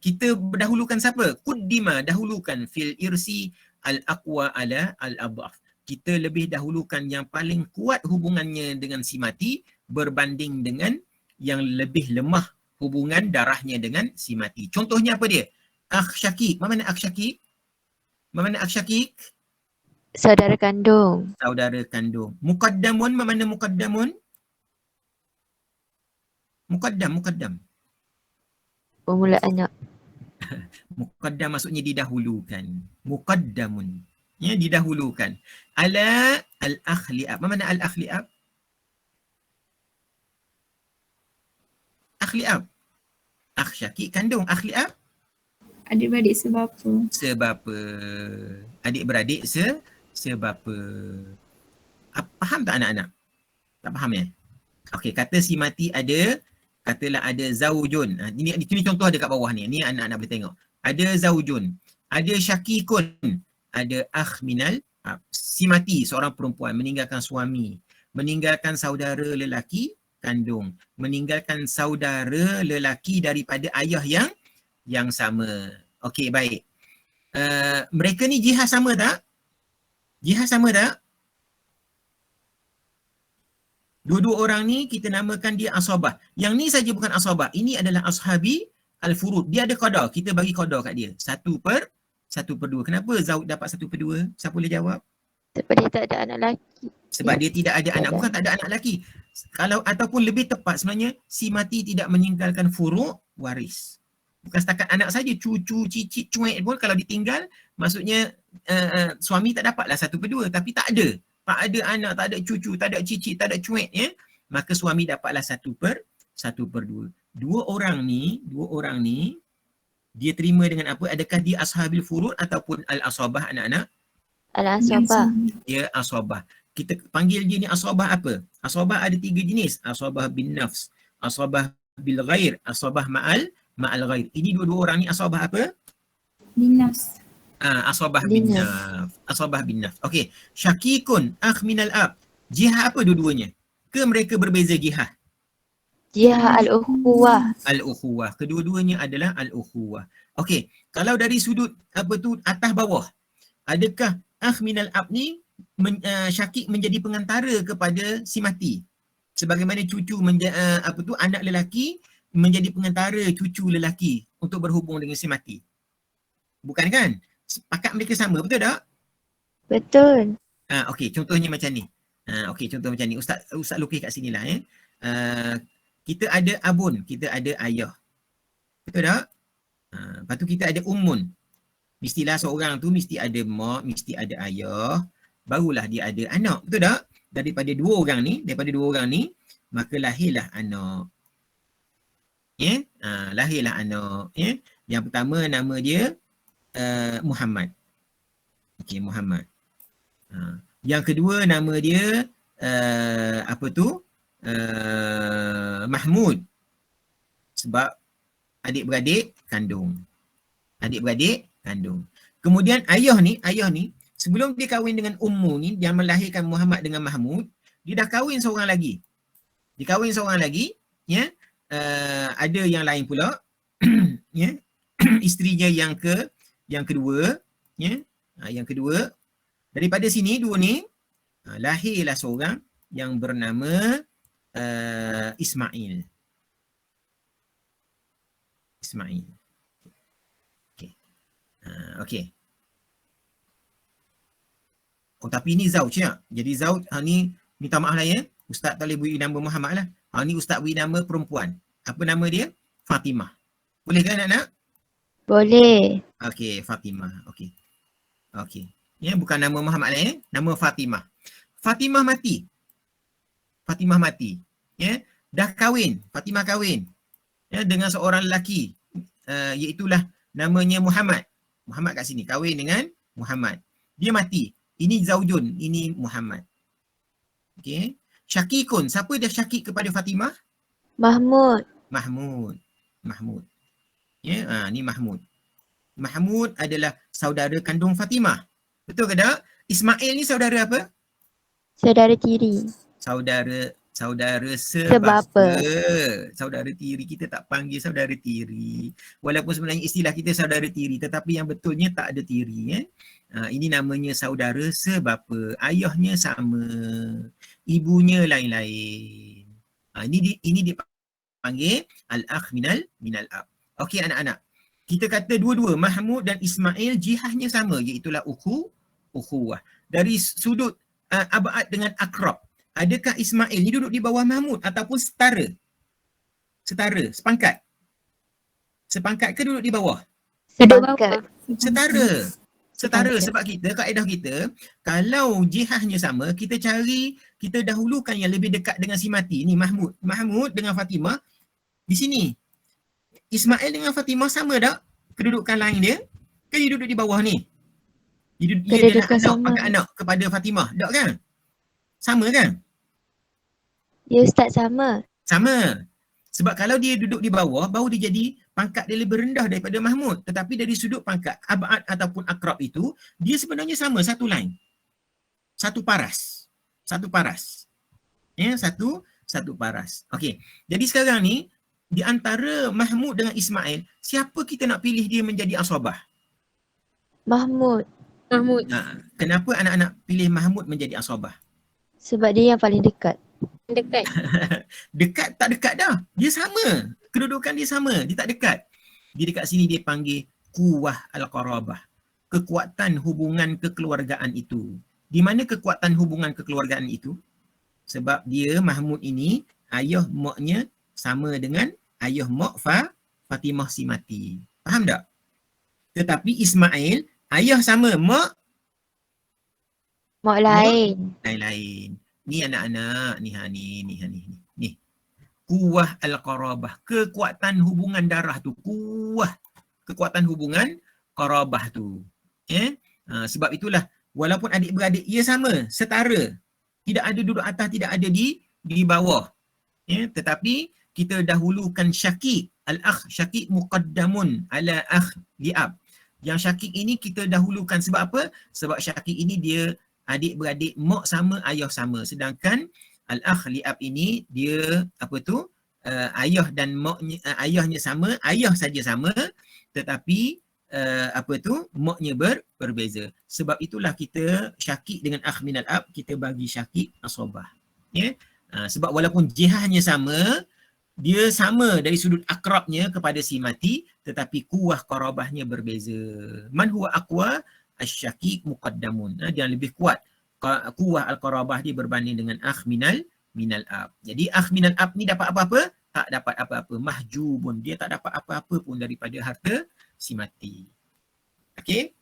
Kita dahulukan siapa? Quddima, dahulukan fil irsi al-aqwa ala al-adhaf. Kita lebih dahulukan yang paling kuat hubungannya dengan si mati berbanding dengan yang lebih lemah hubungan darahnya dengan si mati. Contohnya apa dia? Akh syakik. Mana akh syakik? Mana akh syakik? Saudara kandung. Saudara kandung. Muqaddamun, mana muqaddamun? Muqaddam. Permulaan anak. Muqaddam maksudnya didahulukan. Muqaddamun. Ya, didahulukan. Ala al-akhli'ab. Mana al-akhli'ab? Akhli'ab. Akh syakik kandung. Akhli'ab? Adik-beradik sebapa. Sebapa. Adik-beradik sebapa. Faham tak anak-anak? Tak faham ya? Okey, kata si mati ada, katalah ada zaujun. Ini contoh ada kat bawah ni. Ni anak-anak boleh tengok. Ada zaujun. Ada syakikun. Ada akh minal. Si mati, seorang perempuan meninggalkan suami. Meninggalkan saudara lelaki kandung. Meninggalkan saudara lelaki daripada ayah yang sama. Okey, baik. Mereka ni jihad sama tak? Jihad sama tak? Dua-dua orang ni kita namakan dia asabah. Yang ni saja bukan asabah. Ini adalah ashabi al-furud. Dia ada qada. Kita bagi qada kat dia. 1/2. Kenapa Zaud dapat 1/2? Siapa boleh jawab? Sebab dia tak ada anak lelaki. Sebab dia tidak ada anak. Bukan tak ada anak lelaki. Kalau ataupun lebih tepat sebenarnya, si mati tidak meninggalkan furu' waris. Bukan setakat anak saja, cucu, cicit, cuek pun kalau ditinggal, maksudnya suami tak dapatlah 1/2. Tapi tak ada. Tak ada anak, tak ada cucu, tak ada cicit, tak ada cuek. Maka suami dapatlah 1/2. Dua orang ni, dia terima dengan apa? Adakah dia ashabil furud ataupun al-asabah anak-anak? Al-asabah. Dia asabah. Kita panggil dia ni asabah apa? Asabah ada 3 jenis. Asabah bin nafs, asabah bil ghair, asabah ma'al ghair. Ini dua-dua orang ni asabah apa? Binafs. Asabah bin Binaf. naf. Asabah bin naf. Okey. Syakikun akh minal ab. Jihah apa dua-duanya? Ke mereka berbeza jihah? Jihah al-ukhuwah. Al-ukhuwah. Kedua-duanya adalah al-ukhuwah. Okey. Kalau dari sudut atas bawah, adakah akh minal ab ni syakik menjadi pengantara kepada si mati? Sebagaimana cucu anak lelaki menjadi pengantara cucu lelaki untuk berhubung dengan si mati. Bukan kan? Pakat mereka sama, betul tak? Betul. Okey, contohnya macam ni. Okey, contoh macam ni. Ustaz lukis kat sini lah. Kita ada abun, kita ada ayah. Betul tak? Lepas tu kita ada ummun. Mestilah seorang tu mesti ada mak, mesti ada ayah. Barulah dia ada anak. Betul tak? Daripada dua orang ni, maka lahirlah anak. Lahirlah anak. Yang pertama nama dia Muhammad. Okey, Muhammad. Yang kedua nama dia Mahmud. Sebab adik-beradik kandung. Kemudian ayah ni sebelum dia kahwin dengan ummu ni, dia melahirkan Muhammad dengan Mahmud, dia dah kahwin seorang lagi. Ada yang lain pula. Isterinya yang kedua, yang kedua. Daripada sini dua ni lahirlah seorang yang bernama Ismail. Okey. Tapi ni zauj ya. Jadi zauj ni minta maaf lah ya. Ustaz tak boleh beri nama Muhammad lah. Ni ustaz beri nama perempuan. Apa nama dia? Fatimah. Boleh kan anak-anak? Boleh. Okey, Fatimah. Okey. Ya, bukan nama Muhammad lah ya. Nama Fatimah. Fatimah mati. Ya, dah kahwin. Fatimah kahwin. Ya, dengan seorang lelaki. Iaitulah namanya Muhammad. Muhammad kat sini. Kahwin dengan Muhammad. Dia mati. Ini zaujun. Ini Muhammad. Okey. Syakikun. Siapa dah syakik kepada Fatimah? Mahmud. Ya, ni Mahmud. Mahmud adalah saudara kandung Fatimah. Betul ke tak? Ismail ni saudara apa? Saudara tiri. Saudara Sebapa. Saudara tiri, kita tak panggil saudara tiri. Walaupun sebenarnya istilah kita saudara tiri, tetapi yang betulnya tak ada tiri. Ini namanya saudara sebapa. Ayahnya sama, ibunya lain-lain. Ini dipanggil al-akh minal ab. Okey anak-anak. Kita kata dua-dua Mahmud dan Ismail jihahnya sama, iaitulah ukhuwah. Dari sudut abad dengan akrab, adakah Ismail ni duduk di bawah Mahmud ataupun setara? Sepangkat ke duduk di bawah? Sebangkat. Setara sebab kaedah kita, kalau jihahnya sama, kita dahulukan yang lebih dekat dengan si mati ni, Mahmud dengan Fatimah. Di sini Ismail dengan Fatimah sama tak kedudukan lain dia? Ke dia duduk di bawah ni? Dia adalah pangkat anak kepada Fatimah. Tak kan? Sama kan? Ya Ustaz, sama. Sama. Sebab kalau dia duduk di bawah, baru dia jadi pangkat dia lebih rendah daripada Mahmud. Tetapi dari sudut pangkat abad ataupun akrab itu, dia sebenarnya sama, satu line. Satu paras. Ya, satu paras. Okey. Jadi sekarang ni, di antara Mahmud dengan Ismail, siapa kita nak pilih dia menjadi asabah? Mahmud. Kenapa anak-anak pilih Mahmud menjadi asabah? Sebab dia yang paling dekat. Dekat tak dekat dah. Dia sama. Kedudukan dia sama. Dia tak dekat. Dia dekat sini dia panggil quwwah al-qarabah. Kekuatan hubungan kekeluargaan itu. Di mana kekuatan hubungan kekeluargaan itu? Sebab dia Mahmud ini ayah maknya sama dengan ayah mak Fatimah si mati. Faham tak? Tetapi Ismail ayah sama, mak lain. Lain-lain. Ni anak-anak, ni. Quwwah al-qarabah, kekuatan hubungan darah tu, kekuatan hubungan qarabah tu. Sebab itulah walaupun adik-beradik ia sama, setara. Tidak ada duduk atas, tidak ada di bawah. Tetapi kita dahulukan syakik, al-akh, syakik muqaddamun ala akh li'ab. Yang syakik ini kita dahulukan sebab apa? Sebab syakik ini dia adik-beradik mak sama, ayah sama. Sedangkan al-akh li'ab ini dia apa tu? Ayah dan maknya, ayahnya sama, ayah saja sama, tetapi apa tu? Maknya berbeza. Sebab itulah kita syakik dengan akh minal ab, kita bagi syakik asabah. Ya? Sebab walaupun jihahnya sama, dia sama dari sudut akrabnya kepada si mati, tetapi kuah qarabahnya berbeza. Man huwa aqwa asy-syakik muqaddamun. Dia lebih kuat. Kuah al-qarabah dia berbanding dengan akh minal ab. Jadi akh minal ab ni dapat apa-apa? Tak dapat apa-apa. Mahjubun. Dia tak dapat apa-apa pun daripada harta si mati. Okey?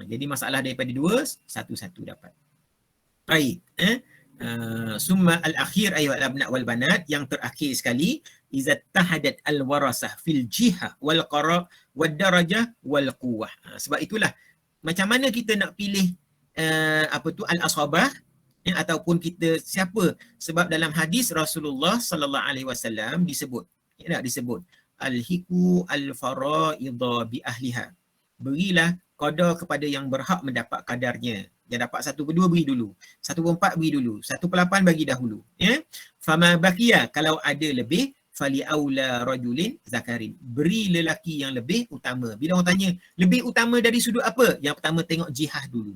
Jadi masalah daripada dua, satu-satu dapat. Baik. Summa al-akhir ayuhal abna wal banat, yang terakhir sekali, iza tahadat al-warasah fil jihah wal qara wad darajah wal quwwah. Sebab itulah macam mana kita nak pilih apa tu al-ashabah, ataupun kita siapa, sebab dalam hadis Rasulullah sallallahu alaihi wasallam disebut, disebut al-hiku al-faraidha bi ahliha. Berilah qada kepada yang berhak mendapat kadarnya. Yang dapat 1/2 beri dulu, 1/4 beri dulu, 1/8 bagi dahulu. Ya? Fama baqiya, kalau ada lebih, fali aula rajulin zakarin. Beri lelaki yang lebih utama. Bila orang tanya, lebih utama dari sudut apa? Yang pertama tengok jihah dulu.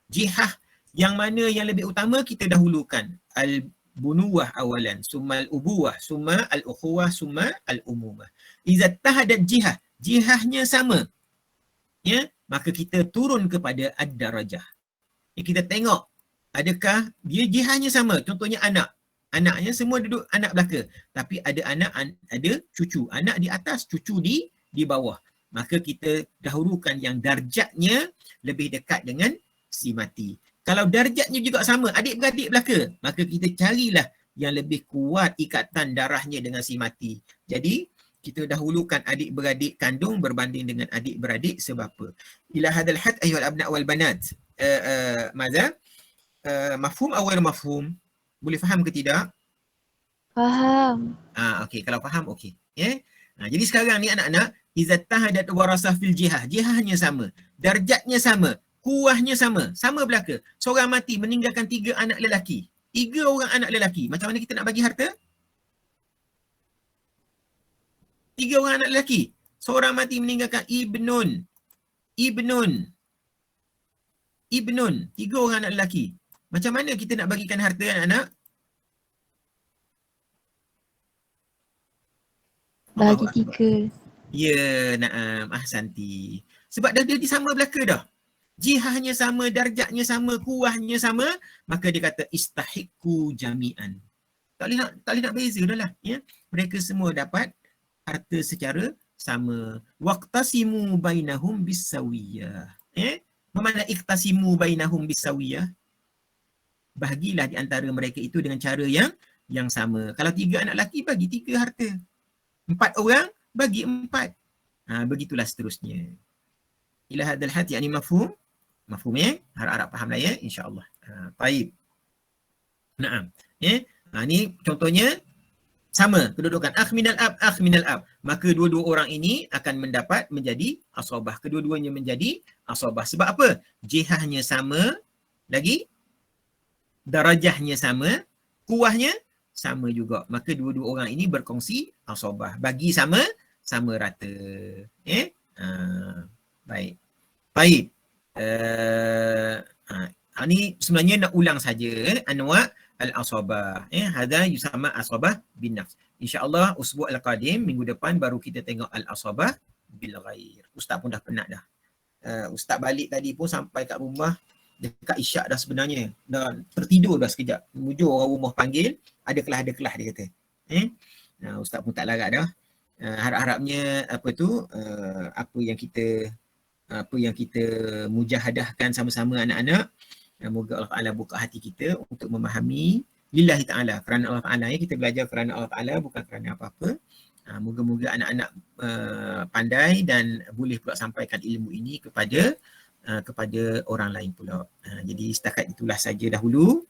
Jihah yang mana yang lebih utama kita dahulukan. Al-bunuwah awalan, summa al-ubuwah, summa al-ukhuwah, summa al-umumah. Iza tahadat jihah, jihahnya sama. Ya? Maka kita turun kepada ad-darajah. Kita tengok adakah dia jihahnya sama. Contohnya anak. Anaknya semua duduk anak belaka. Tapi ada anak, ada cucu. Anak di atas, cucu di bawah. Maka kita dahulukan yang darjatnya lebih dekat dengan si mati. Kalau darjatnya juga sama, adik-beradik belaka, maka kita carilah yang lebih kuat ikatan darahnya dengan si mati. Jadi, kita dahulukan adik-beradik kandung berbanding dengan adik-beradik sebab apa? Ila hadal had ayyuhal abna wal banat. Maza? Mafhum atau ghairu mafhum? Boleh faham ke tidak? Faham. Okey, kalau faham okey. Ya. Jadi sekarang ni anak-anak, iza tahadat warasah fil jihah. Jihahnya sama, darjatnya sama, kuahnya sama, sama belaka. Seorang mati meninggalkan 3 anak lelaki. 3 orang anak lelaki. Macam mana kita nak bagi harta? 3 orang anak lelaki. Seorang mati meninggalkan ibnun. 3 orang anak lelaki. Macam mana kita nak bagikan harta anak-anak? Bagi 3. Ya, na'am, ahsanti. Sebab dah dia sama belaka dah. Jihahnya sama, darjatnya sama, kuahnya sama, maka dia kata istahiqu jami'an. Tak boleh nak beza dah lah. Ya? Mereka semua dapat harta secara sama. Waqtasimu bainahum bisawiyah. Mana iqtasimu bainahum bisawiyah? Bahagilah di antara mereka itu dengan cara yang sama. Kalau 3 anak lelaki, bagi 3 harta. 4 orang, bagi 4. Begitulah seterusnya. Ila hadal had, yakni mafhum. Mafhum ya? Harap-harap faham lah ya, insya-Allah. Baik. Naam. Ni contohnya sama kedudukan akh minal ab. Maka dua-dua orang ini akan mendapat menjadi asabah. Kedua-duanya menjadi asabah. Sebab apa? Jihahnya sama, lagi darajahnya sama, kuahnya sama juga. Maka dua-dua orang ini berkongsi asabah. Bagi sama rata. Baik. Baik. Ini sebenarnya nak ulang saja anwa' al-asabah. Hadha yusama asabah bin nafs. InsyaAllah usbu' al-qadim, minggu depan baru kita tengok al-asabah bil ghair. Ustaz pun dah penat dah. Ustaz balik tadi pun sampai kat rumah dekat isyak dah sebenarnya. Dah tertidur dah sekejap. Mujur orang rumah panggil, ada kelas dia kata. Ustaz pun tak larat dah. Harap-harapnya apa yang kita mujahadahkan sama-sama anak-anak. Moga Allah Ta'ala buka hati kita untuk memahami lillahi ta'ala, kerana Allah Ta'ala. Kita belajar kerana Allah Ta'ala, bukan kerana apa-apa. Moga-moga anak-anak pandai dan boleh pula sampaikan ilmu ini kepada orang lain pula. Jadi setakat itulah saja dahulu.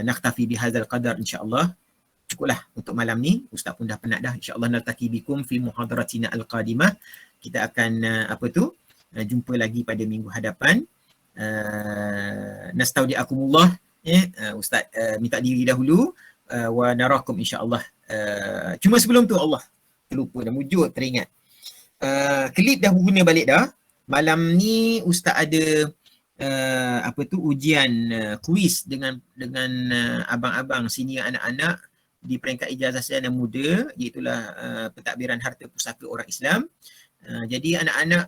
Naktafi bihadzal qadar insya-Allah. Cukuplah untuk malam ni. Ustaz pun dah penat dah. Insya-Allah naltaqi bikum fi muhadaratina al-qadimah. Kita akan Jumpa lagi pada minggu hadapan. Nastaudiakumullah. Ustaz minta diri dahulu. Wa narakum insya-Allah. Cuma sebelum tu Allah terlupa dah, wujud teringat. Klip dah guna balik dah. Malam ni Ustaz ada ujian kuis dengan abang-abang senior anak-anak di peringkat ijazah sarjana muda, iaitulah pentadbiran harta pusaka orang Islam. Jadi anak-anak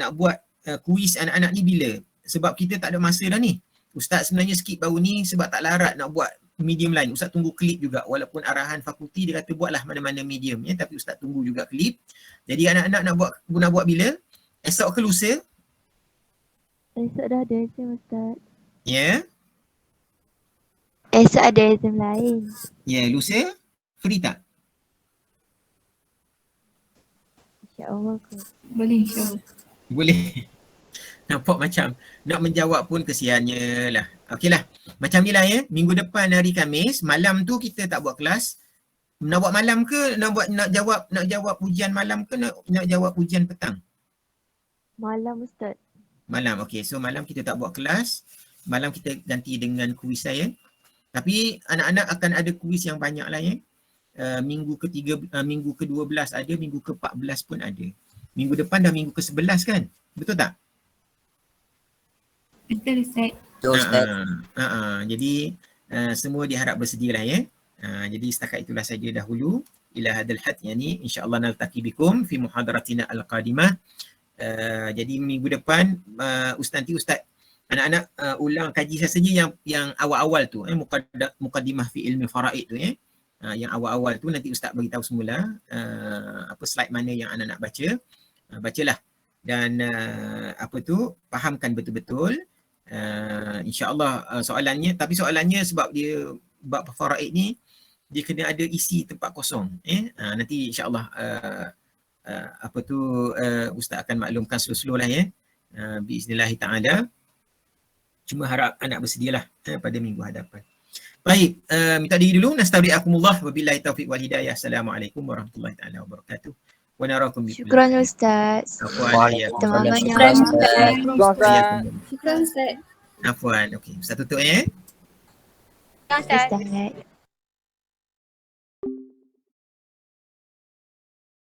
nak buat kuis anak-anak ni bila? Sebab kita tak ada masa dah ni. Ustaz sebenarnya skip baru ni sebab tak larat nak buat medium lain. Ustaz tunggu klip juga, walaupun arahan fakulti dia kata buatlah mana-mana medium ya, tapi Ustaz tunggu juga klip. Jadi anak-anak nak buat bila? Esok ke lusa? Esok dah ada exam Ustaz. Ya. Esok ada exam lain. Ya, lusa free tak? InsyaAllah kot. Boleh insyaAllah. Boleh. Nampak macam nak menjawab pun kesiannya lah. Okeylah. Macam ni lah ya. Minggu depan hari Khamis, malam tu kita tak buat kelas. Nak buat malam ke nak jawab ujian malam ke nak jawab ujian petang? Malam Ustaz. Malam. Okey. So malam kita tak buat kelas. Malam kita ganti dengan kuis saya. Tapi anak-anak akan ada kuis yang banyak lah ya. Minggu ke-12 ada, minggu ke-14 pun ada. Minggu depan dah minggu ke-11 kan? Betul tak? Betul Ustaz. Jadi semua diharap bersedialah ya. Jadi setakat itulah saja dahulu. Ila hadal had yani insya-Allah naltaqi bikum fi muhadaratina al-qadimah. Jadi minggu depan Ustaz anak-anak ulang kaji saja yang awal-awal tu muqaddimah fi ilmi faraid tu ya. Yang awal-awal tu nanti Ustaz bagi tahu semula slide mana yang anak nak baca. Bacalah dan fahamkan betul-betul. InsyaAllah soalannya sebab dia bab faraid ni dia kena ada isi tempat kosong nanti insyaAllah Ustaz akan maklumkan slow-slow lah ya. Biiznillah ta'ala. Cuma harap anak bersedialah pada minggu hadapan. Baik, minta diri dulu. Nastaudiakumullah wabillahi taufiq wal hidayah. Assalamualaikum warahmatullahi taala wabarakatuh. Wa narakum bi. Syukran Ustaz. Afwan. Terima banyak. Syukran Ustaz. Afwan. Okey, Ustaz tutup ya. Ustaz.